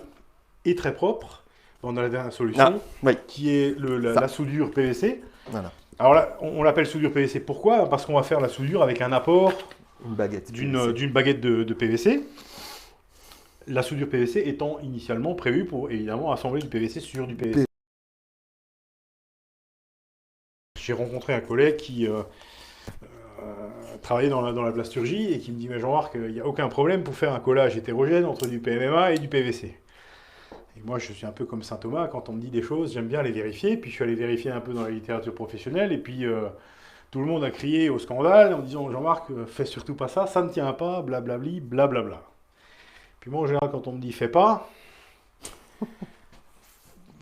et très propre, on a la dernière solution, Ah, oui. qui est Ça. la soudure PVC. Voilà. Alors là, on l'appelle soudure PVC. Pourquoi? Parce qu'on va faire la soudure avec un apport Une baguette. PVC. d'une baguette de PVC. La soudure PVC étant initialement prévue pour évidemment assembler du PVC sur du PVC. J'ai rencontré un collègue qui travaillait dans la plasturgie et qui me dit mais Jean-Marc, il n'y a aucun problème pour faire un collage hétérogène entre du PMMA et du PVC. Et moi je suis un peu comme Saint Thomas, quand on me dit des choses, j'aime bien les vérifier. Puis je suis allé vérifier un peu dans la littérature professionnelle et puis tout le monde a crié au scandale en disant Jean-Marc, fais surtout pas ça, ça ne tient pas, blablabli, blablabla. Puis moi, en général, quand on me dit fais pas,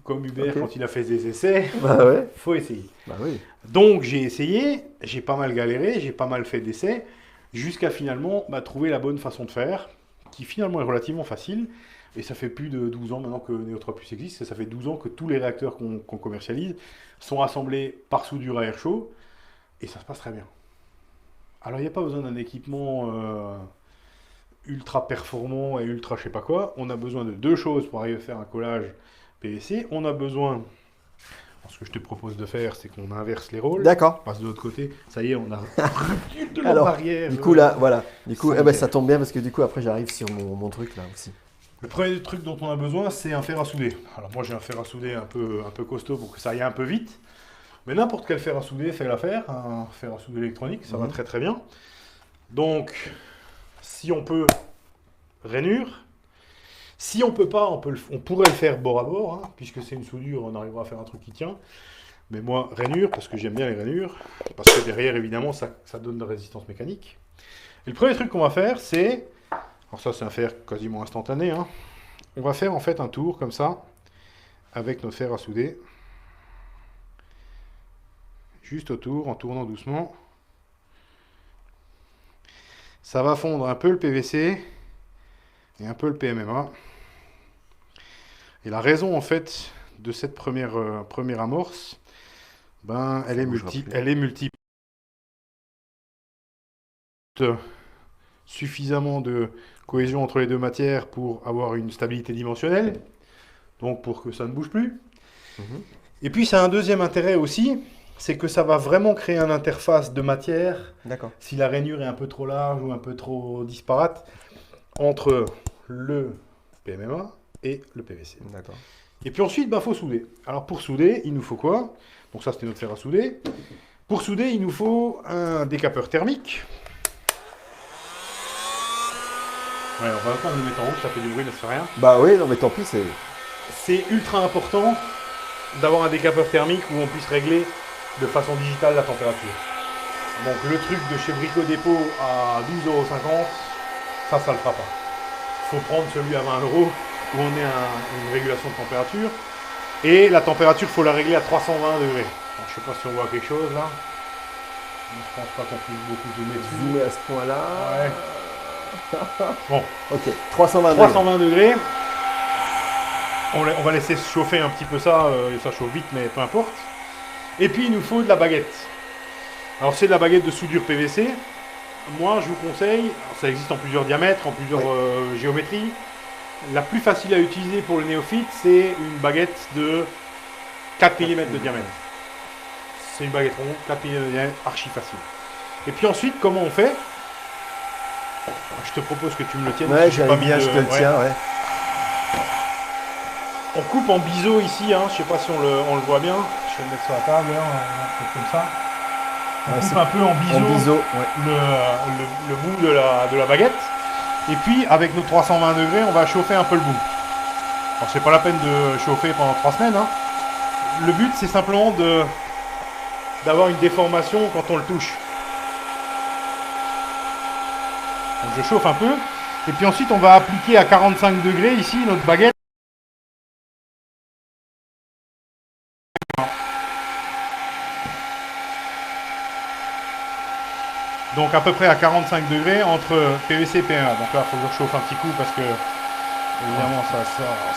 comme Hubert, Ok. quand il a fait des essais, Bah ouais. faut essayer. Bah oui. Donc j'ai essayé, j'ai pas mal galéré, j'ai pas mal fait d'essais, jusqu'à finalement trouver la bonne façon de faire, qui finalement est relativement facile. Et ça fait plus de 12 ans maintenant que Neo 3 Plus existe, et ça fait 12 ans que tous les réacteurs qu'on commercialise sont assemblés par soudure à air chaud, et ça se passe très bien. Alors il n'y a pas besoin d'un équipement ultra performant et ultra je sais pas quoi, on a besoin de deux choses pour arriver à faire un collage PVC. On a besoin, alors, ce que je te propose de faire, c'est qu'on inverse les rôles. D'accord. On passe de l'autre côté. Ça y est, on a rupture de la Alors, barrière. du coup, là, voilà. Du coup, sanitaire. ça tombe bien parce que du coup, après, j'arrive sur mon truc là aussi. Le premier truc dont on a besoin, c'est un fer à souder. Alors moi, j'ai un fer à souder un peu costaud pour que ça aille un peu vite. Mais n'importe quel fer à souder fait l'affaire. Un fer à souder électronique, ça va très très bien. Donc, si on peut, rainure. Si on peut pas, on pourrait le faire bord à bord, hein, puisque c'est une soudure, on arrivera à faire un truc qui tient. Mais moi, rainure, parce que j'aime bien les rainures, parce que derrière, évidemment, ça donne de la résistance mécanique. Et le premier truc qu'on va faire, c'est... Alors ça, c'est un fer quasiment instantané. Hein. On va faire en fait un tour, comme ça, avec notre fer à souder. Juste autour, en tournant doucement. Ça va fondre un peu le PVC et un peu le PMMA. Et la raison, en fait, de cette première amorce, elle est multiple. Suffisamment de cohésion entre les deux matières pour avoir une stabilité dimensionnelle, donc pour que ça ne bouge plus. Et puis ça a un deuxième intérêt aussi, c'est que ça va vraiment créer une interface de matière, si la rainure est un peu trop large ou un peu trop disparate, entre le PMMA et le PVC. Et puis ensuite, il faut souder. Alors pour souder, il nous faut quoi? Donc ça, c'était notre fer à souder. Pour souder, il nous faut un décapeur thermique. Ouais, on va pas le mettre en haut, ça fait du bruit, ça fait rien. Bah oui, non mais tant pis, c'est... C'est ultra important d'avoir un décapeur thermique où on puisse régler de façon digitale la température. Donc le truc de chez Brico Dépôt à 12,50 €, ça le fera pas. Il faut prendre celui à 20 € où on est une régulation de température. Et la température, il faut la régler à 320 degrés. Donc, je sais pas si on voit quelque chose là. Je pense pas qu'on puisse beaucoup zoomer dessus. Zoomer à ce point-là. Ouais. Bon. Ok, 320 degrés. 320 degrés. On va laisser chauffer un petit peu ça. Ça chauffe vite, mais peu importe. Et puis, il nous faut de la baguette. Alors, c'est de la baguette de soudure PVC. Moi, je vous conseille, ça existe en plusieurs diamètres, en plusieurs géométries. La plus facile à utiliser pour le néophyte, c'est une baguette de 4 mm de diamètre. C'est une baguette ronde, 4 mm de diamètre, archi facile. Et puis ensuite, comment on fait? Je te propose que tu me le tiennes. Ouais, si j'ai j'aime bien, je te le tiens, ouais. On coupe en biseau ici, hein. Je sais pas si on le voit bien. Je vais le mettre sur la table, hein. Un peu comme ça. On coupe un peu en biseau, le bout de la baguette. Et puis, avec nos 320 degrés, on va chauffer un peu le bout. Alors, c'est pas la peine de chauffer pendant 3 semaines. Hein. Le but, c'est simplement d'avoir une déformation quand on le touche. Donc, je chauffe un peu. Et puis ensuite, on va appliquer à 45 degrés ici notre baguette. Donc à peu près à 45 degrés entre PVC et PMA. Donc là, il faut que je chauffe un petit coup parce que, évidemment,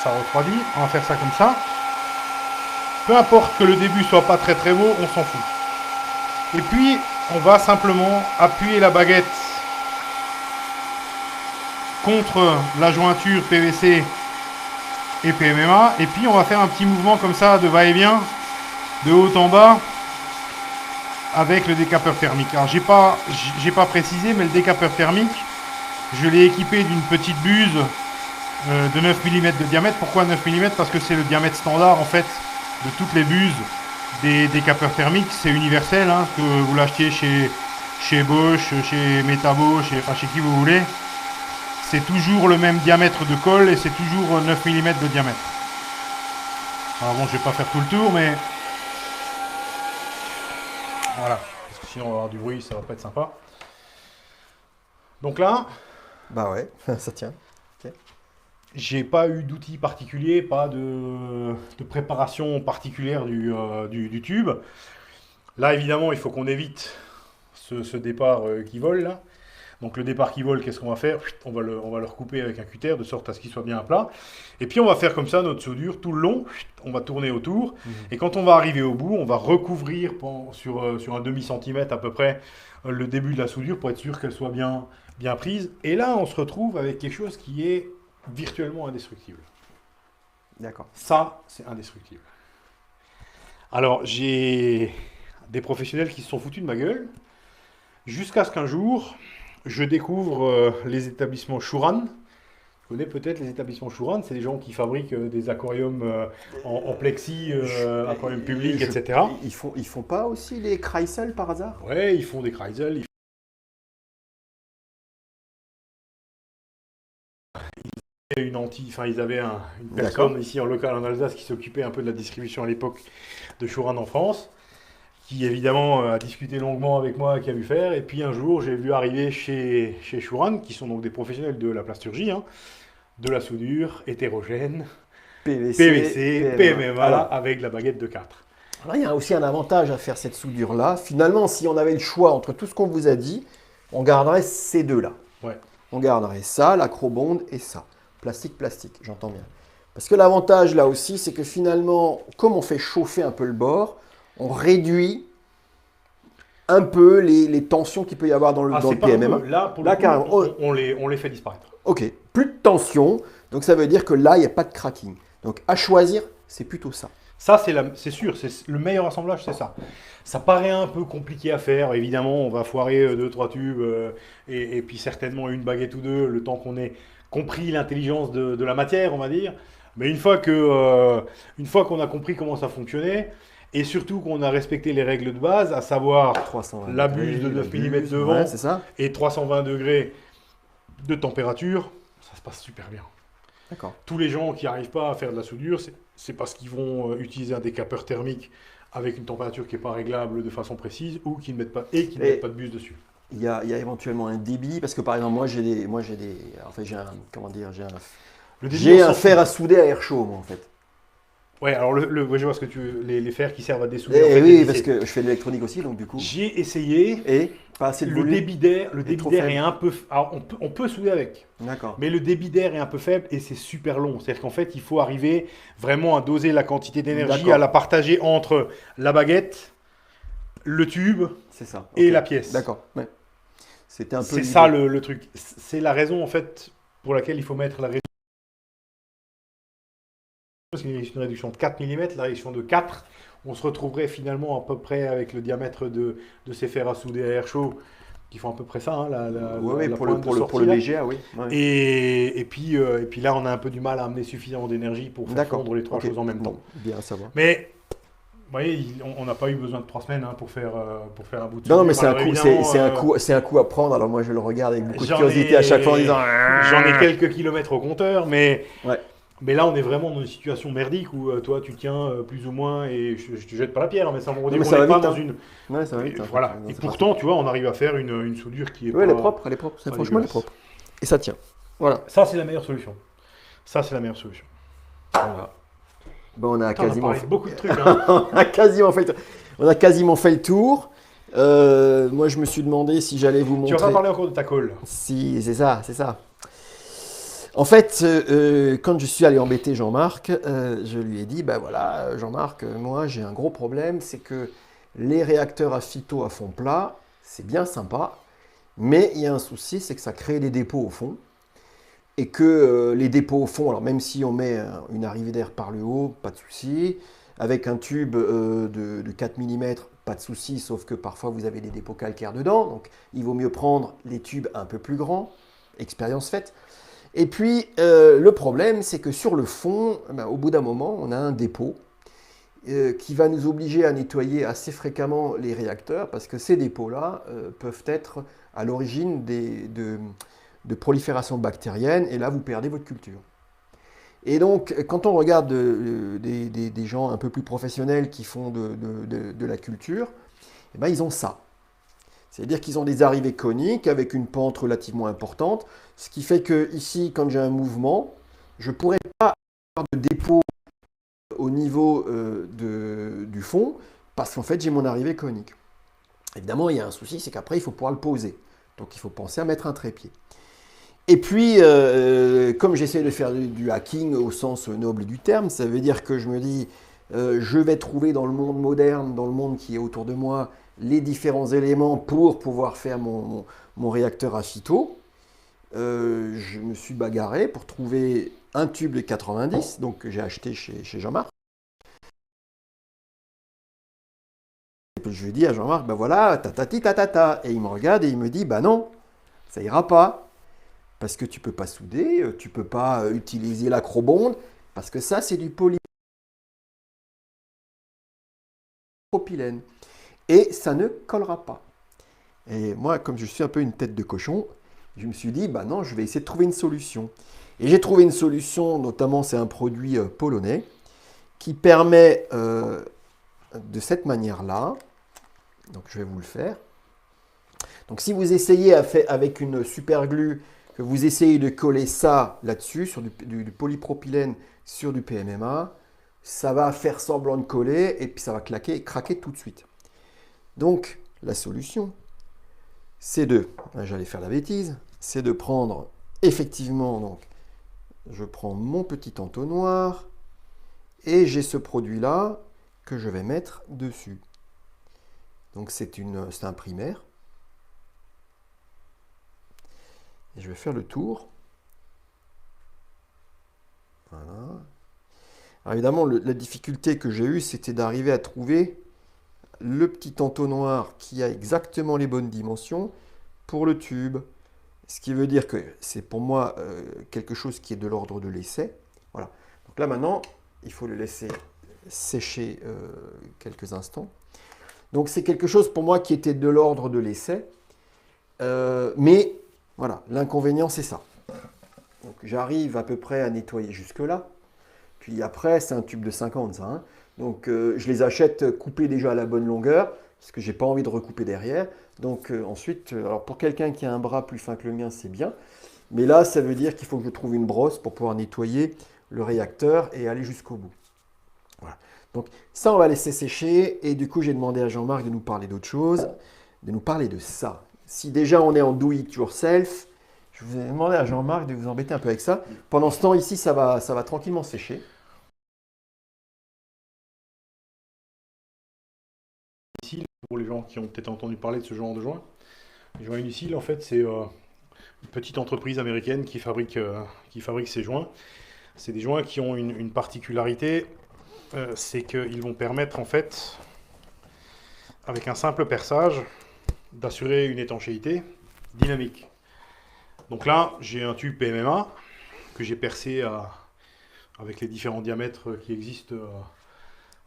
ça refroidit. On va faire ça comme ça. Peu importe que le début soit pas très très beau, on s'en fout. Et puis, on va simplement appuyer la baguette contre la jointure PVC et PMMA. Et puis, on va faire un petit mouvement comme ça de va-et-vient, de haut en bas, avec le décapeur thermique. Alors j'ai pas précisé, mais le décapeur thermique, je l'ai équipé d'une petite buse de 9 mm de diamètre. Pourquoi 9 mm? Parce que c'est le diamètre standard en fait de toutes les buses des décapeurs thermiques. C'est universel, hein, que vous l'achetiez chez Bosch, chez Metabo, chez qui vous voulez. C'est toujours le même diamètre de colle et c'est toujours 9 mm de diamètre. Alors bon, je vais pas faire tout le tour, mais voilà, parce que sinon on va avoir du bruit, ça va pas être sympa. Donc là, bah ouais, ça tient. Okay. j'ai pas eu d'outils particuliers, pas de préparation particulière du tube. Là, évidemment, il faut qu'on évite ce départ qui vole là. Donc le départ qui vole, qu'est-ce qu'on va faire? On va le recouper avec un cutter de sorte à ce qu'il soit bien à plat. Et puis on va faire comme ça notre soudure tout le long. On va tourner autour. Mhm. Et quand on va arriver au bout, on va recouvrir sur un demi-centimètre à peu près le début de la soudure pour être sûr qu'elle soit bien prise. Et là, on se retrouve avec quelque chose qui est virtuellement indestructible. D'accord. Ça, c'est indestructible. Alors, j'ai des professionnels qui se sont foutus de ma gueule jusqu'à ce qu'un jour, je découvre les établissements Shuran. Tu connais peut-être les établissements Shuran, c'est des gens qui fabriquent des aquariums en plexi, aquariums publics, etc. Ils font pas aussi les Kreisel par hasard? Ouais, ils font des Kreisel. Ils avaient une D'accord. personne ici en local en Alsace qui s'occupait un peu de la distribution à l'époque de Shuran en France, qui évidemment a discuté longuement avec moi, qui a vu faire. Et puis un jour, j'ai vu arriver chez Shuran, qui sont donc des professionnels de la plasturgie, hein, de la soudure hétérogène, PVC, PMMA, Alors, avec la baguette de 4. là, il y a aussi un avantage à faire cette soudure-là. Finalement, si on avait le choix entre tout ce qu'on vous a dit, on garderait ces deux-là. Ouais. On garderait ça, l'acrobonde et ça. Plastique, j'entends bien. Parce que l'avantage là aussi, c'est que finalement, comme on fait chauffer un peu le bord, on réduit un peu les tensions qu'il peut y avoir dans C'est le pas un PMMA. peu. Là, pour le Là, coup, carrément. Oh, on les fait disparaître. ok, plus de tension. Donc ça veut dire que là, il n'y a pas de cracking. Donc à choisir, c'est plutôt ça. Ça, c'est sûr, c'est le meilleur assemblage, c'est ça. Ça paraît un peu compliqué à faire. Évidemment, on va foirer deux, trois tubes et puis certainement une baguette ou deux, le temps qu'on ait compris l'intelligence de la matière, on va dire. Mais une fois qu'on a compris comment ça fonctionnait, et surtout qu'on a respecté les règles de base, à savoir 320 la buse de degrés, 9 la mm buse, de ouais, vent c'est ça. et 320 degrés de température, ça se passe super bien. D'accord. Tous les gens qui n'arrivent pas à faire de la soudure, c'est parce qu'ils vont utiliser un décapeur thermique avec une température qui n'est pas réglable de façon précise ou qui ne mettent pas, ne mettent pas de buse dessus. Il y a éventuellement un débit, parce que par exemple, en fait, j'ai un, comment dire, Le débit, j'ai on un s'en fer à fout. souder à air chaud, moi, en fait. Ouais, alors ouais, je vois ce que les fers qui servent à dessouder. En fait, Oui, les parce visser. que je fais de l'électronique aussi, donc du coup. J'ai essayé. Et pas assez de Le volume. le est débit trop d'air faible. est un peu. Alors, on peut souder avec, D'accord. mais le débit d'air est un peu faible et c'est super long. C'est-à-dire qu'en fait, il faut arriver vraiment à doser la quantité d'énergie, D'accord. à la partager entre la baguette, le tube C'est ça. et ok. la pièce. D'accord. Ouais. C'était un peu C'est l'idée. ça le truc. C'est la raison en fait pour laquelle il faut mettre la réduction. Parce qu'il y a une réduction de 4 mm, la réduction de 4, on se retrouverait finalement à peu près avec le diamètre de ces fers à souder à air chaud qui font à peu près ça, hein, Oui, la pour pointe de sortie, pour le là. BGA, oui. Ouais. Et puis là, on a un peu du mal à amener suffisamment d'énergie pour faire D'accord. fondre les trois Ok. choses en même Bon, temps. bien à savoir. Mais vous voyez, on n'a pas eu besoin de 3 semaines hein, pour faire un bout de Non, non, mais soudure. c'est un Alors, coup, évidemment, c'est un coup à prendre. Alors moi, je le regarde avec beaucoup de j'en curiosité à chaque fois en ai- disant. J'en ai quelques kilomètres au compteur, mais Ouais. là, on est vraiment dans une situation merdique où toi, tu tiens plus ou moins, et je te jette pas la pierre, mais ça veut dire mais qu'on ça va n'est pas vite, dans hein. une. Ouais, ça va vite. Et hein. voilà. Non, Et c'est pourtant, tu vois, on arrive à faire une soudure qui est parfait. Ouais, pas. elle est propre. pas Franchement, elle est dégueulasse. propre. Et ça tient. Voilà. Ça, c'est la meilleure solution. Ça, c'est la meilleure solution. Voilà. Bon, on a Putain, on a quasiment parlé fait... de beaucoup de trucs. Hein. on a quasiment fait le tour. Moi, je me suis demandé si j'allais vous Tu montrer. vas pas parler encore de ta colle. Si, c'est ça, c'est ça. En fait, quand je suis allé embêter Jean-Marc, je lui ai dit, ben voilà, Jean-Marc, moi j'ai un gros problème, c'est que les réacteurs à phyto à fond plat, c'est bien sympa, mais il y a un souci, c'est que ça crée des dépôts au fond. Et que les dépôts au fond, alors même si on met une arrivée d'air par le haut, pas de souci. Avec un tube de 4 mm, pas de souci, sauf que parfois vous avez des dépôts calcaires dedans. Donc il vaut mieux prendre les tubes un peu plus grands, expérience faite. Et puis le problème, c'est que sur le fond, au bout d'un moment, on a un dépôt qui va nous obliger à nettoyer assez fréquemment les réacteurs, parce que ces dépôts-là peuvent être à l'origine de prolifération bactérienne, et là vous perdez votre culture. Et donc quand on regarde des gens un peu plus professionnels qui font de la culture, eh ben, ils ont ça. C'est-à-dire qu'ils ont des arrivées coniques avec une pente relativement importante, ce qui fait que ici, quand j'ai un mouvement, je ne pourrais pas avoir de dépôt au niveau du fond parce qu'en fait, j'ai mon arrivée conique. Évidemment, il y a un souci, c'est qu'après, il faut pouvoir le poser. Donc, il faut penser à mettre un trépied. Et puis, comme j'essaie de faire du hacking au sens noble du terme, ça veut dire que je me dis, je vais trouver dans le monde moderne, dans le monde qui est autour de moi, les différents éléments pour pouvoir faire mon réacteur à phyto. Je me suis bagarré pour trouver un tube de 90, donc que j'ai acheté chez Jean-Marc. Et puis je lui dis à Jean-Marc, ben voilà, tatati tatata. Et il me regarde et il me dit, bah non, ça ira pas. Parce que tu peux pas souder, tu peux pas utiliser l'acrobonde, parce que ça, c'est du polypropylène. Et ça ne collera pas. Et moi, comme je suis un peu une tête de cochon, je me suis dit, bah non, je vais essayer de trouver une solution. Et j'ai trouvé une solution, notamment c'est un produit polonais, qui permet de cette manière-là, donc je vais vous le faire. Donc si vous essayez avec une super glue, que vous essayez de coller ça là-dessus, sur du polypropylène sur du PMMA, ça va faire semblant de coller et puis ça va craquer tout de suite. Donc la solution, c'est j'allais faire la bêtise, c'est de prendre effectivement, donc je prends mon petit entonnoir et j'ai ce produit-là que je vais mettre dessus. Donc c'est un primaire. Et je vais faire le tour. Voilà. Alors évidemment, la difficulté que j'ai eue, c'était d'arriver à trouver le petit entonnoir qui a exactement les bonnes dimensions pour le tube. Ce qui veut dire que c'est pour moi quelque chose qui est de l'ordre de l'essai. Voilà. Donc là maintenant, il faut le laisser sécher quelques instants. Donc c'est quelque chose pour moi qui était de l'ordre de l'essai. Mais voilà, l'inconvénient c'est ça. Donc j'arrive à peu près à nettoyer jusque là. Puis après, c'est un tube de 50 ça. Hein. Donc je les achète coupés déjà à la bonne longueur, parce que j'ai pas envie de recouper derrière. Donc ensuite, alors pour quelqu'un qui a un bras plus fin que le mien, c'est bien. Mais là, ça veut dire qu'il faut que je trouve une brosse pour pouvoir nettoyer le réacteur et aller jusqu'au bout. Voilà. Donc ça, on va laisser sécher. Et du coup, j'ai demandé à Jean-Marc de nous parler d'autre chose, de nous parler de ça. Si déjà on est en do it yourself, je vous ai demandé à Jean-Marc de vous embêter un peu avec ça. Pendant ce temps, ici, ça va tranquillement sécher. Unicil, pour les gens qui ont peut-être entendu parler de ce genre de joint. Les joints Unicil, en fait, c'est une petite entreprise américaine qui fabrique ces joints. C'est des joints qui ont une particularité, c'est qu'ils vont permettre, en fait, avec un simple perçage, d'assurer une étanchéité dynamique. Donc là, j'ai un tube PMMA que j'ai percé avec les différents diamètres qui existent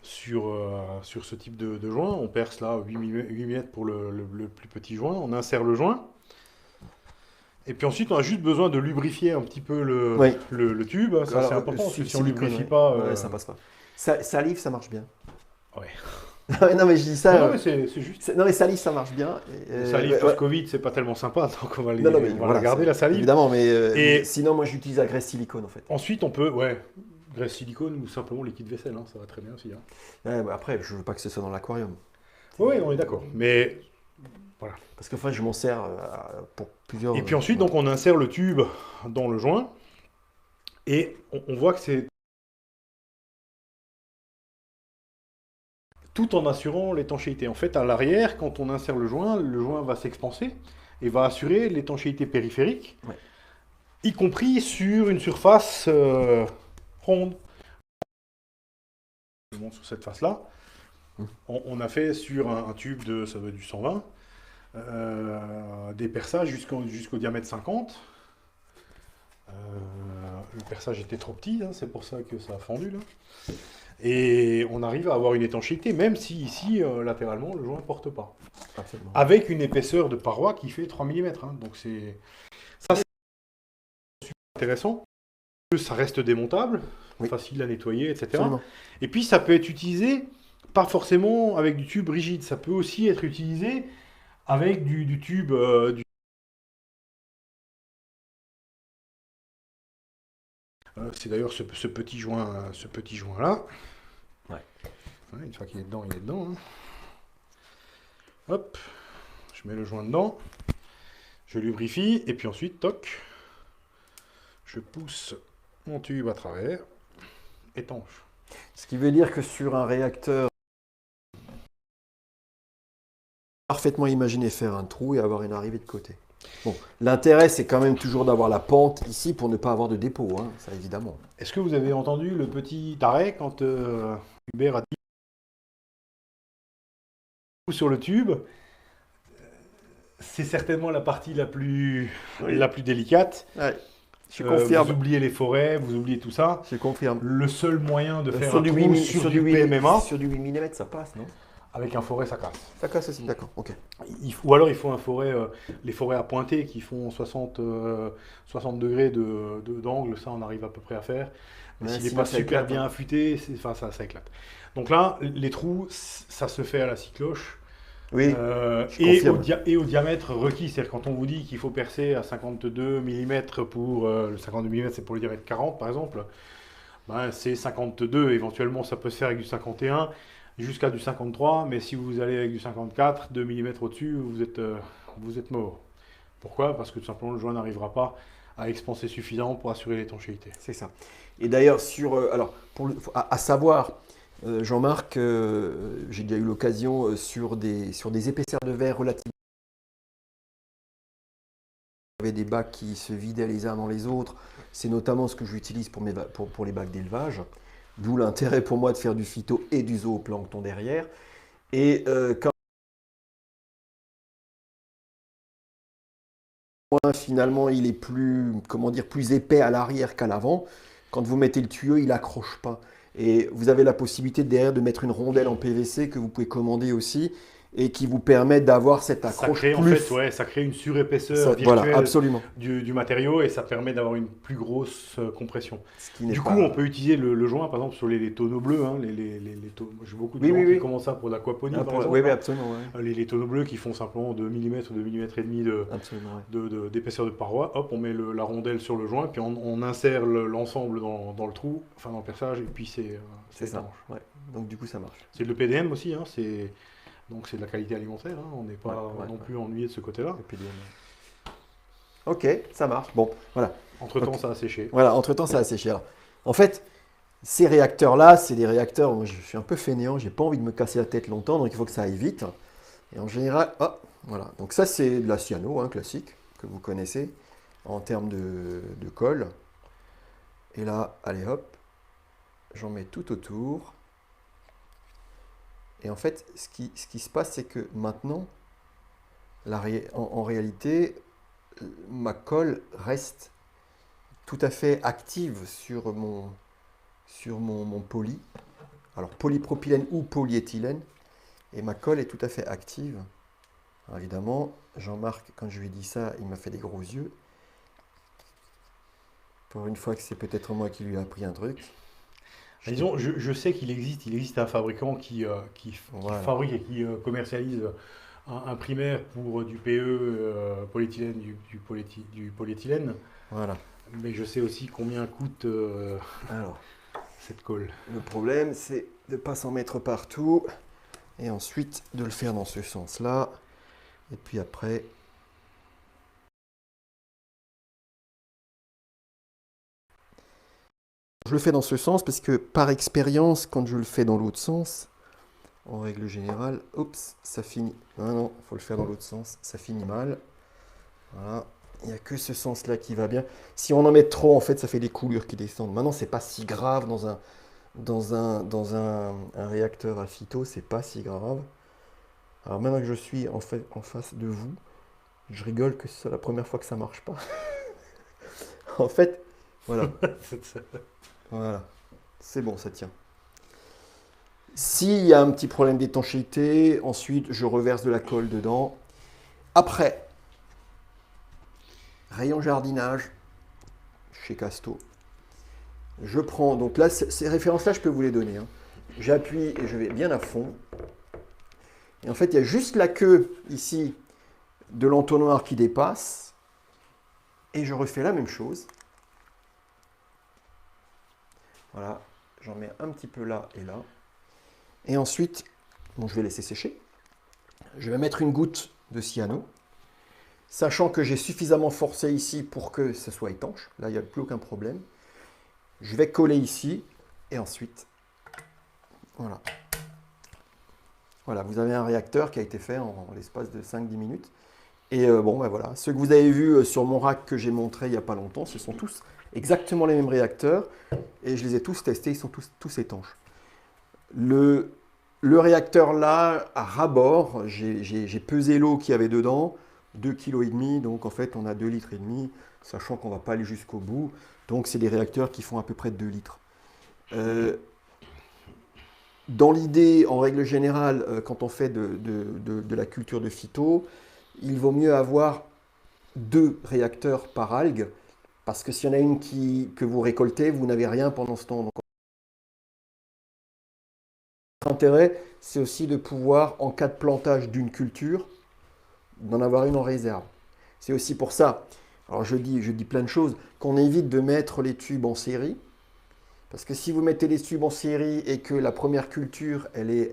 sur ce type de joint. On perce là 8 mm pour le plus petit joint. On insère le joint. Et puis ensuite, on a juste besoin de lubrifier un petit peu Oui. le tube. Ça, c'est important, parce que si on ne silicone, lubrifie ouais. pas... Ouais, ça passe pas. Salive, ça marche bien. Ouais. Non, mais je dis ça. Non, mais c'est juste... Non, mais salive, ça marche bien. Salive ouais. post-Covid, c'est pas tellement sympa, donc on va, Non, mais on va voilà, la garder, la salive. Évidemment, mais Et- sinon, moi, j'utilise la graisse silicone, en fait. Ensuite, on peut... Ouais, graisse silicone ou simplement liquide vaisselle, hein, ça va très bien aussi. Hein. Ouais, bah, après, je veux pas que ce soit dans l'aquarium. Oui, on est d'accord. Mais voilà. Parce que enfin, je m'en sers pour plusieurs. Et puis ensuite, donc, on insère le tube dans le joint. Et on voit que c'est tout en assurant l'étanchéité. En fait, à l'arrière, quand on insère le joint va s'expanser et va assurer l'étanchéité périphérique, Ouais. y compris sur une surface ronde. Sur cette face-là, on a fait sur un tube de, ça doit être du 120, des perçages jusqu'au diamètre 50. Le perçage était trop petit, hein, c'est pour ça que ça a fendu là. Et on arrive à avoir une étanchéité, même si ici, latéralement, le joint ne porte pas. Absolument. Avec une épaisseur de paroi qui fait 3 mm. Hein, donc c'est super intéressant. Ça reste démontable, Oui. facile à nettoyer, etc. Absolument. Et puis ça peut être utilisé, pas forcément avec du tube rigide, ça peut aussi être utilisé avec du tube... C'est d'ailleurs ce petit joint-là. Ouais. Ouais, une fois qu'il est dedans, il est dedans, hein. Hop, je mets le joint dedans, je lubrifie, et puis ensuite, toc, je pousse mon tube à travers, étanche. Ce qui veut dire que sur un réacteur, parfaitement imaginer faire un trou et avoir une arrivée de côté. Bon, l'intérêt, c'est quand même toujours d'avoir la pente ici pour ne pas avoir de dépôt, hein, ça évidemment. Est-ce que vous avez entendu le petit arrêt quand Hubert a dit sur le tube? C'est certainement la partie Oui. la plus délicate. Ouais, je Vous confirme. oubliez les forêts, vous oubliez tout ça. Je confirme. Le seul moyen de faire Sur un du trou 8 mm, sur du PMMA, sur du 8 mm, ça passe, non? avec un forêt, ça casse. Ça casse aussi, d'accord, ok. Ou alors il faut un forêt, les forêts à pointer qui font 60 degrés d'angle, ça on arrive à peu près à faire. Mais Ouais, s'il n'est sinon, pas ça super éclate, bien hein. affûté, enfin, ça éclate. Donc là, les trous, ça se fait à la scie cloche. Oui, je Et confirme. et au diamètre requis, c'est-à-dire quand on vous dit qu'il faut percer à 52 mm pour le 52 mm, c'est pour le diamètre 40 par exemple, ben, c'est 52, éventuellement ça peut se faire avec du 51 jusqu'à du 53, mais si vous allez avec du 54, 2 mm au-dessus, vous êtes mort. Pourquoi? Parce que tout simplement le joint n'arrivera pas à expanser suffisamment pour assurer l'étanchéité. C'est ça. Et d'ailleurs, alors, à savoir, Jean-Marc, j'ai déjà eu l'occasion sur des épaisseurs de verre relativement. Il y avait des bacs qui se vidaient les uns dans les autres. C'est notamment ce que j'utilise pour les bacs d'élevage. D'où l'intérêt pour moi de faire du phyto et du zooplancton derrière. Et quand finalement il est plus, comment dire, plus épais à l'arrière qu'à l'avant, quand vous mettez le tuyau, il accroche pas. Et vous avez la possibilité derrière de mettre une rondelle en PVC que vous pouvez commander aussi et qui vous permet d'avoir cette Ça accroche crée en fait, plus. ouais, ça crée une surépaisseur Voilà, virtuelle absolument. du matériau et ça permet d'avoir une plus grosse compression. Ce qui n'est Du coup, on pas. peut utiliser le joint, par exemple, sur les tonneaux bleus, hein, moi, j'ai beaucoup de Oui, gens oui, qui oui. commandent ça pour l'aquaponie, Ah, par oui, exemple, oui, hein. absolument, ouais. Les tonneaux bleus qui font simplement 2 mm, 2 mm et demi Absolument, ouais. d'épaisseur de paroi. Hop, on met la rondelle sur le joint, puis on insère l'ensemble dans le trou, enfin dans le perçage, et puis C'est c'est ça. étanche. Ouais. Donc du coup, ça marche. C'est de l'EPDM aussi, hein, donc c'est de la qualité alimentaire, hein, on n'est Ouais, pas ouais, non ouais. plus ennuyé de ce côté-là. Et puis, ok, ça marche. Bon, voilà. Entre-temps, Donc, ça a séché. voilà, entre-temps, ça a séché. Alors, en fait, ces réacteurs-là, c'est des réacteurs, moi je suis un peu fainéant, j'ai pas envie de me casser la tête longtemps, donc il faut que ça aille vite. Et en général, voilà. Donc ça, c'est de la cyano, hein, classique, que vous connaissez, en termes de colle. Et là, allez hop, j'en mets tout autour. Et en fait, ce qui se passe, c'est que maintenant, en réalité, ma colle reste tout à fait active sur mon poly. Alors polypropylène ou polyéthylène. Et ma colle est tout à fait active. Alors, évidemment, Jean-Marc, quand je lui ai dit ça, il m'a fait des gros yeux. Pour une fois que c'est peut-être moi qui lui ai appris un truc. Disons, je sais il existe un fabricant qui Voilà, fabrique et qui commercialise un primaire pour du PE, polyéthylène, du polyéthylène, voilà. mais je sais aussi combien coûte Alors, cette colle. le problème, c'est de ne pas s'en mettre partout. Et ensuite, de le faire dans ce sens-là. Et puis après, je le fais dans ce sens parce que par expérience, quand je le fais dans l'autre sens, en règle générale, oups, ça finit. Non, non, il faut le faire dans l'autre sens, ça finit mal. Voilà, il n'y a que ce sens-là qui va bien. Si on en met trop, en fait, ça fait des coulures qui descendent. Maintenant, c'est pas si grave dans un réacteur à phyto, c'est pas si grave. Alors maintenant que je suis en fait en face de vous, je rigole que c'est la première fois que ça marche pas. En fait, voilà, voilà, c'est bon, ça tient. S'il y a un petit problème d'étanchéité, ensuite je reverse de la colle dedans. Après, rayon jardinage chez Casto. Je prends, donc là, ces références-là, je peux vous les donner, hein. J'appuie et je vais bien à fond. Et en fait, il y a juste la queue ici de l'entonnoir qui dépasse. Et je refais la même chose. Voilà, j'en mets un petit peu là et là. Et ensuite, bon, je vais laisser sécher. Je vais mettre une goutte de cyano, sachant que j'ai suffisamment forcé ici pour que ce soit étanche. Là, il n'y a plus aucun problème. Je vais coller ici et ensuite, voilà. Voilà, vous avez un réacteur qui a été fait en l'espace de 5-10 minutes. Et bon, ben voilà, ceux que vous avez vus sur mon rack que j'ai montré il n'y a pas longtemps, ce sont tous exactement les mêmes réacteurs. Et je les ai tous testés, ils sont tous étanches. Le réacteur là, à ras-bord, j'ai pesé l'eau qu'il y avait dedans, 2,5 kg, donc en fait on a 2,5 litres, sachant qu'on ne va pas aller jusqu'au bout. Donc c'est des réacteurs qui font à peu près 2 litres. Euh, Dans l'idée, en règle générale, quand on fait de la culture de phyto, il vaut mieux avoir 2 réacteurs par algue, parce que s'il y en a une que vous récoltez, vous n'avez rien pendant ce temps. Donc, l'intérêt, c'est aussi de pouvoir, en cas de plantage d'une culture, d'en avoir une en réserve. C'est aussi pour ça, alors je dis plein de choses, qu'on évite de mettre les tubes en série, parce que si vous mettez les tubes en série et que la première culture, elle est,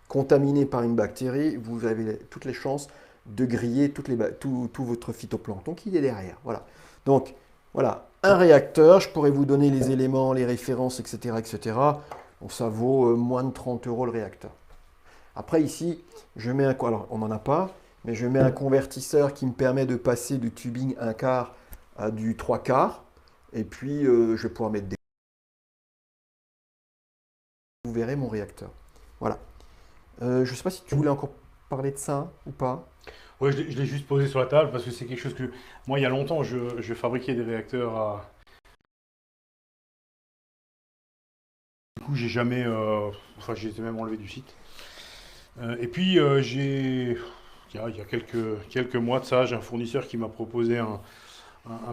contaminée par une bactérie, vous avez toutes les chances de griller tout votre phytoplancton qui est derrière. Voilà. Donc, voilà, un réacteur, je pourrais vous donner les éléments, les références, etc. etc. Donc, ça vaut moins de 30 € le réacteur. Après, ici, je mets alors on n'en a pas, mais je mets un convertisseur qui me permet de passer du tubing 1/4 à du 3/4. Et puis, je vais pouvoir mettre des... Vous verrez mon réacteur. Voilà. Je ne sais pas si tu voulais encore parler de ça ou pas. Ouais, je l'ai juste posé sur la table parce que c'est quelque chose que moi, il y a longtemps, je fabriquais des réacteurs à. Du coup, j'ai jamais. Enfin, j'ai été même enlevé du site. Et puis, il y a quelques mois de ça, j'ai un fournisseur qui m'a proposé un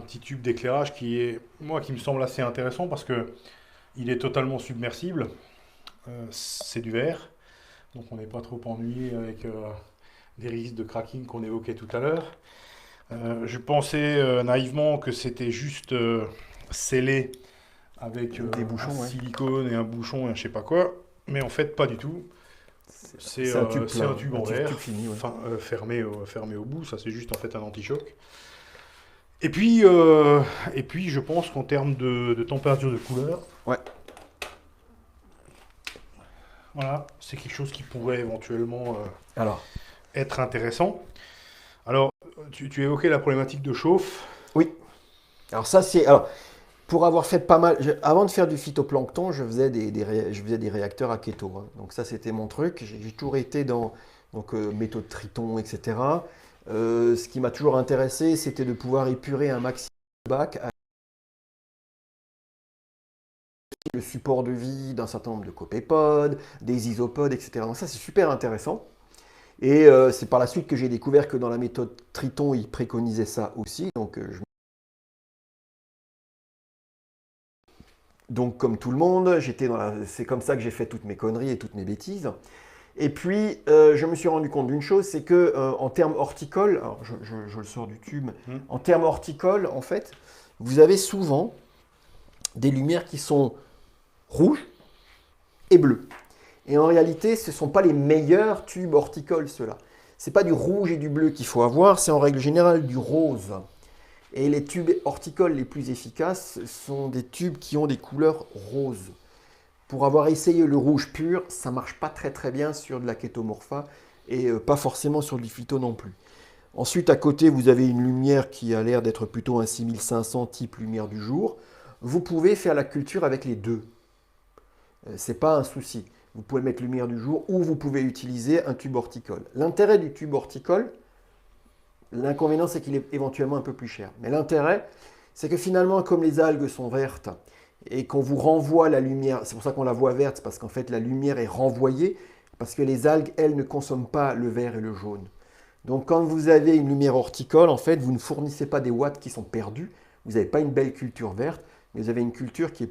petit tube d'éclairage qui me semble assez intéressant parce que il est totalement submersible. C'est du verre, donc on n'est pas trop ennuyé avec les risques de cracking qu'on évoquait tout à l'heure. Je pensais naïvement que c'était juste scellé avec Des un bouchons, ouais. silicone et un bouchon et un je sais pas quoi, mais en fait pas du tout. C'est un tube C'est un plein, tube un en verre, tube fini, ouais. fermé au bout, ça c'est juste en fait un anti-choc. Et puis, je pense qu'en termes de température de couleur, Ouais. voilà, c'est quelque chose qui pourrait éventuellement Alors, être intéressant. Alors, tu évoquais la problématique de chauffe. oui. Alors ça, c'est... Alors, pour avoir fait pas mal... Avant de faire du phytoplancton, je faisais je faisais des réacteurs à keto, hein. Donc ça, c'était mon truc. J'ai toujours été dans donc, méthode Triton, etc. Ce qui m'a toujours intéressé, c'était de pouvoir épurer un maximum de bac avec le support de vie d'un certain nombre de copépodes, des isopodes, etc. Donc ça, c'est super intéressant. Et c'est par la suite que j'ai découvert que dans la méthode Triton, ils préconisaient ça aussi. Donc comme tout le monde, c'est comme ça que j'ai fait toutes mes conneries et toutes mes bêtises. Et puis, je me suis rendu compte d'une chose, c'est que en termes horticoles, alors je le sors du tube, Hmm. en termes horticoles, en fait, vous avez souvent des lumières qui sont rouges et bleues. Et en réalité, ce ne sont pas les meilleurs tubes horticoles, ceux-là. Ce n'est pas du rouge et du bleu qu'il faut avoir, c'est en règle générale du rose. Et les tubes horticoles les plus efficaces sont des tubes qui ont des couleurs roses. Pour avoir essayé le rouge pur, ça ne marche pas très très bien sur de la kétomorpha et pas forcément sur du phyto non plus. Ensuite, à côté, vous avez une lumière qui a l'air d'être plutôt un 6500 type lumière du jour. Vous pouvez faire la culture avec les deux. Ce n'est pas un souci. Vous pouvez mettre lumière du jour ou vous pouvez utiliser un tube horticole. L'intérêt du tube horticole, l'inconvénient, c'est qu'il est éventuellement un peu plus cher. Mais l'intérêt, c'est que finalement, comme les algues sont vertes et qu'on vous renvoie la lumière, c'est pour ça qu'on la voit verte, parce qu'en fait, la lumière est renvoyée, parce que les algues, elles, ne consomment pas le vert et le jaune. Donc, quand vous avez une lumière horticole, en fait, vous ne fournissez pas des watts qui sont perdus. Vous n'avez pas une belle culture verte, mais vous avez une culture qui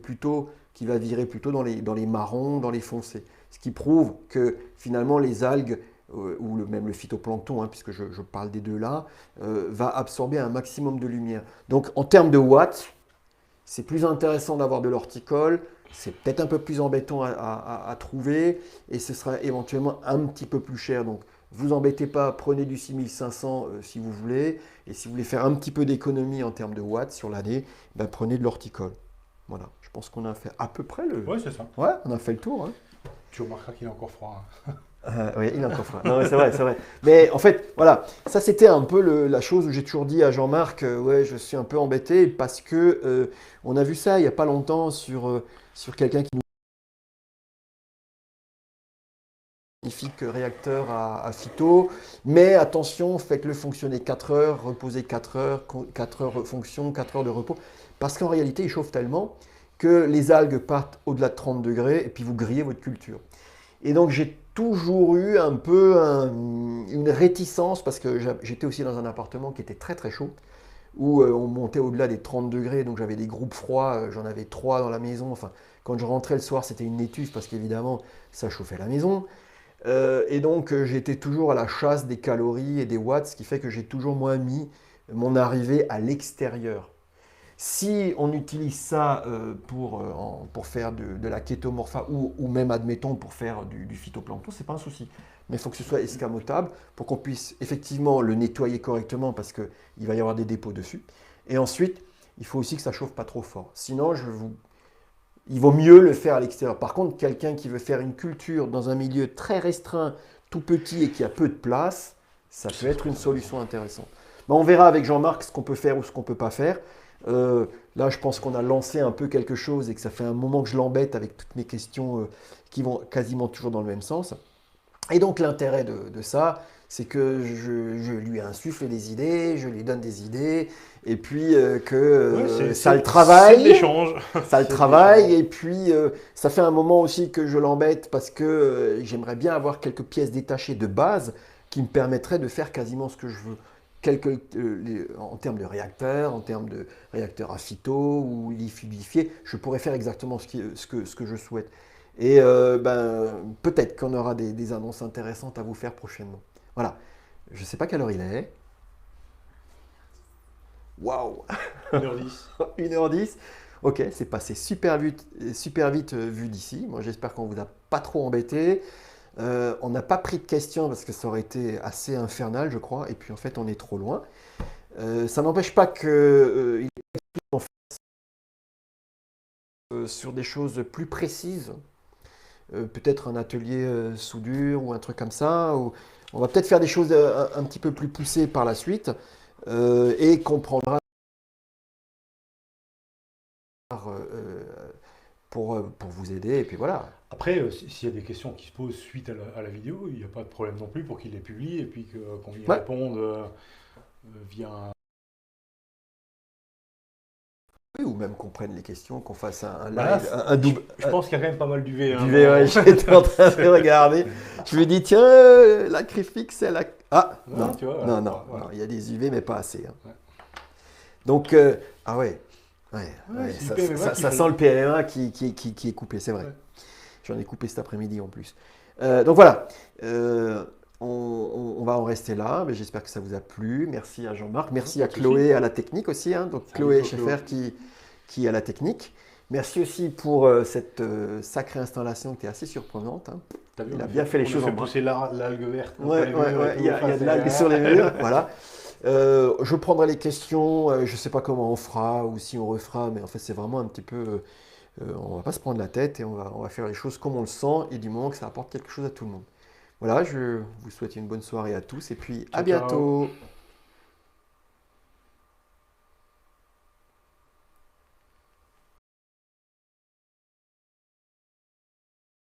va virer plutôt dans les marrons, dans les foncés. Ce qui prouve que finalement, les algues ou même le phytoplancton, hein, puisque je parle des deux là, va absorber un maximum de lumière. Donc en termes de watts, c'est plus intéressant d'avoir de l'horticole, c'est peut-être un peu plus embêtant à trouver et ce sera éventuellement un petit peu plus cher. Donc, vous embêtez pas, prenez du 6500 si vous voulez. Et si vous voulez faire un petit peu d'économie en termes de watts sur l'année, ben, prenez de l'horticole. Voilà, je pense qu'on a fait à peu près le... Ouais, c'est ça. Ouais, on a fait le tour. Hein. Tu remarqueras qu'il est encore froid. Hein. Oui, il est encore froid. Non, mais c'est vrai, c'est vrai. Mais en fait, voilà, ça c'était un peu la chose où j'ai toujours dit à Jean-Marc, ouais, je suis un peu embêté parce que on a vu ça il n'y a pas longtemps sur quelqu'un qui nous magnifique réacteur à phyto. Mais attention, faites-le fonctionner 4 heures, reposez 4 heures, 4 heures fonction, 4 heures de repos. Parce qu'en réalité, il chauffe tellement que les algues partent au-delà de 30 degrés et puis vous grillez votre culture. Et donc j'ai toujours eu un peu une réticence parce que j'étais aussi dans un appartement qui était très très chaud où on montait au-delà des 30 degrés, donc j'avais des groupes froids, j'en avais 3 dans la maison. Enfin, quand je rentrais le soir, c'était une étuve parce qu'évidemment, ça chauffait la maison. Et donc j'étais toujours à la chasse des calories et des watts, ce qui fait que j'ai toujours moins mis mon arrivée à l'extérieur. Si on utilise ça pour faire de la kétomorpha ou même, admettons, pour faire du phytoplancton, ce n'est pas un souci. Mais il faut que ce soit escamotable pour qu'on puisse effectivement le nettoyer correctement parce qu'il va y avoir des dépôts dessus. Et ensuite, il faut aussi que ça chauffe pas trop fort. Sinon, il vaut mieux le faire à l'extérieur. Par contre, quelqu'un qui veut faire une culture dans un milieu très restreint, tout petit et qui a peu de place, ça peut être une solution intéressante. Mais on verra avec Jean-Marc ce qu'on peut faire ou ce qu'on ne peut pas faire. Là, je pense qu'on a lancé un peu quelque chose et que ça fait un moment que je l'embête avec toutes mes questions qui vont quasiment toujours dans le même sens. Et donc, l'intérêt de ça, c'est que je lui insuffle des idées, je lui donne des idées, et puis ça le C'est de travaille, l'échange. ça le C'est de travaille, l'échange. et puis ça fait un moment aussi que je l'embête parce que j'aimerais bien avoir quelques pièces détachées de base qui me permettraient de faire quasiment ce que je veux. En termes de réacteurs, en termes de réacteurs à phyto ou lifidifiés, je pourrais faire exactement ce que je souhaite. Et peut-être qu'on aura des annonces intéressantes à vous faire prochainement. Voilà. Je ne sais pas quelle heure il est. Waouh 1h10. 1h10. Ok, c'est passé super vite vu d'ici. Moi, j'espère qu'on ne vous a pas trop embêté. On n'a pas pris de questions parce que ça aurait été assez infernal, je crois. Et puis, en fait, on est trop loin. Ça n'empêche pas qu'il est sur des choses plus précises. Peut-être un atelier soudure ou un truc comme ça. On va peut-être faire des choses un petit peu plus poussées par la suite et comprendra pour vous aider. Et puis voilà. Après, s'il y a des questions qui se posent suite à la vidéo, il n'y a pas de problème non plus pour qu'il les publie et puis qu'on y Ouais. réponde via un... Oui, ou même qu'on prenne les questions, qu'on fasse un Voilà, live, un double. je pense qu'il y a quand même pas mal d'UV. Hein, Du VOH, j'étais en train de regarder. Je lui dis, tiens, la Crifix, elle a. Ah, non, non, tu vois, non, non, voilà. non, il y a des UV, mais pas assez. Hein. Ouais. Donc, ah ouais, Ouais, c'est ça, le PMMA qui ça font. sent le PMA qui est coupé, c'est vrai. Ouais. J'en ai coupé cet après-midi en plus. Donc voilà, on va en rester là, mais j'espère que ça vous a plu. Merci à Jean-Marc, merci à Pas de Chloé souci. à la technique aussi, hein. Donc Salut, Chloé Chloé. Schaeffer qui est à la technique. Merci aussi pour cette sacrée installation qui est assez surprenante. Hein. T'as vu, Il a bien fait les choses on a en fait main. pousser l'algue verte contre Ouais, les ouais, murs et ouais, tout. il y a Enfin, de l'algue sur les murs, voilà. Je prendrai les questions, je ne sais pas comment on fera ou si on refera, mais en fait c'est vraiment un petit peu, on va pas se prendre la tête et on va faire les choses comme on le sent et du moment que ça apporte quelque chose à tout le monde. Voilà, je vous souhaite une bonne soirée à tous et puis à Ciao, ciao. bientôt.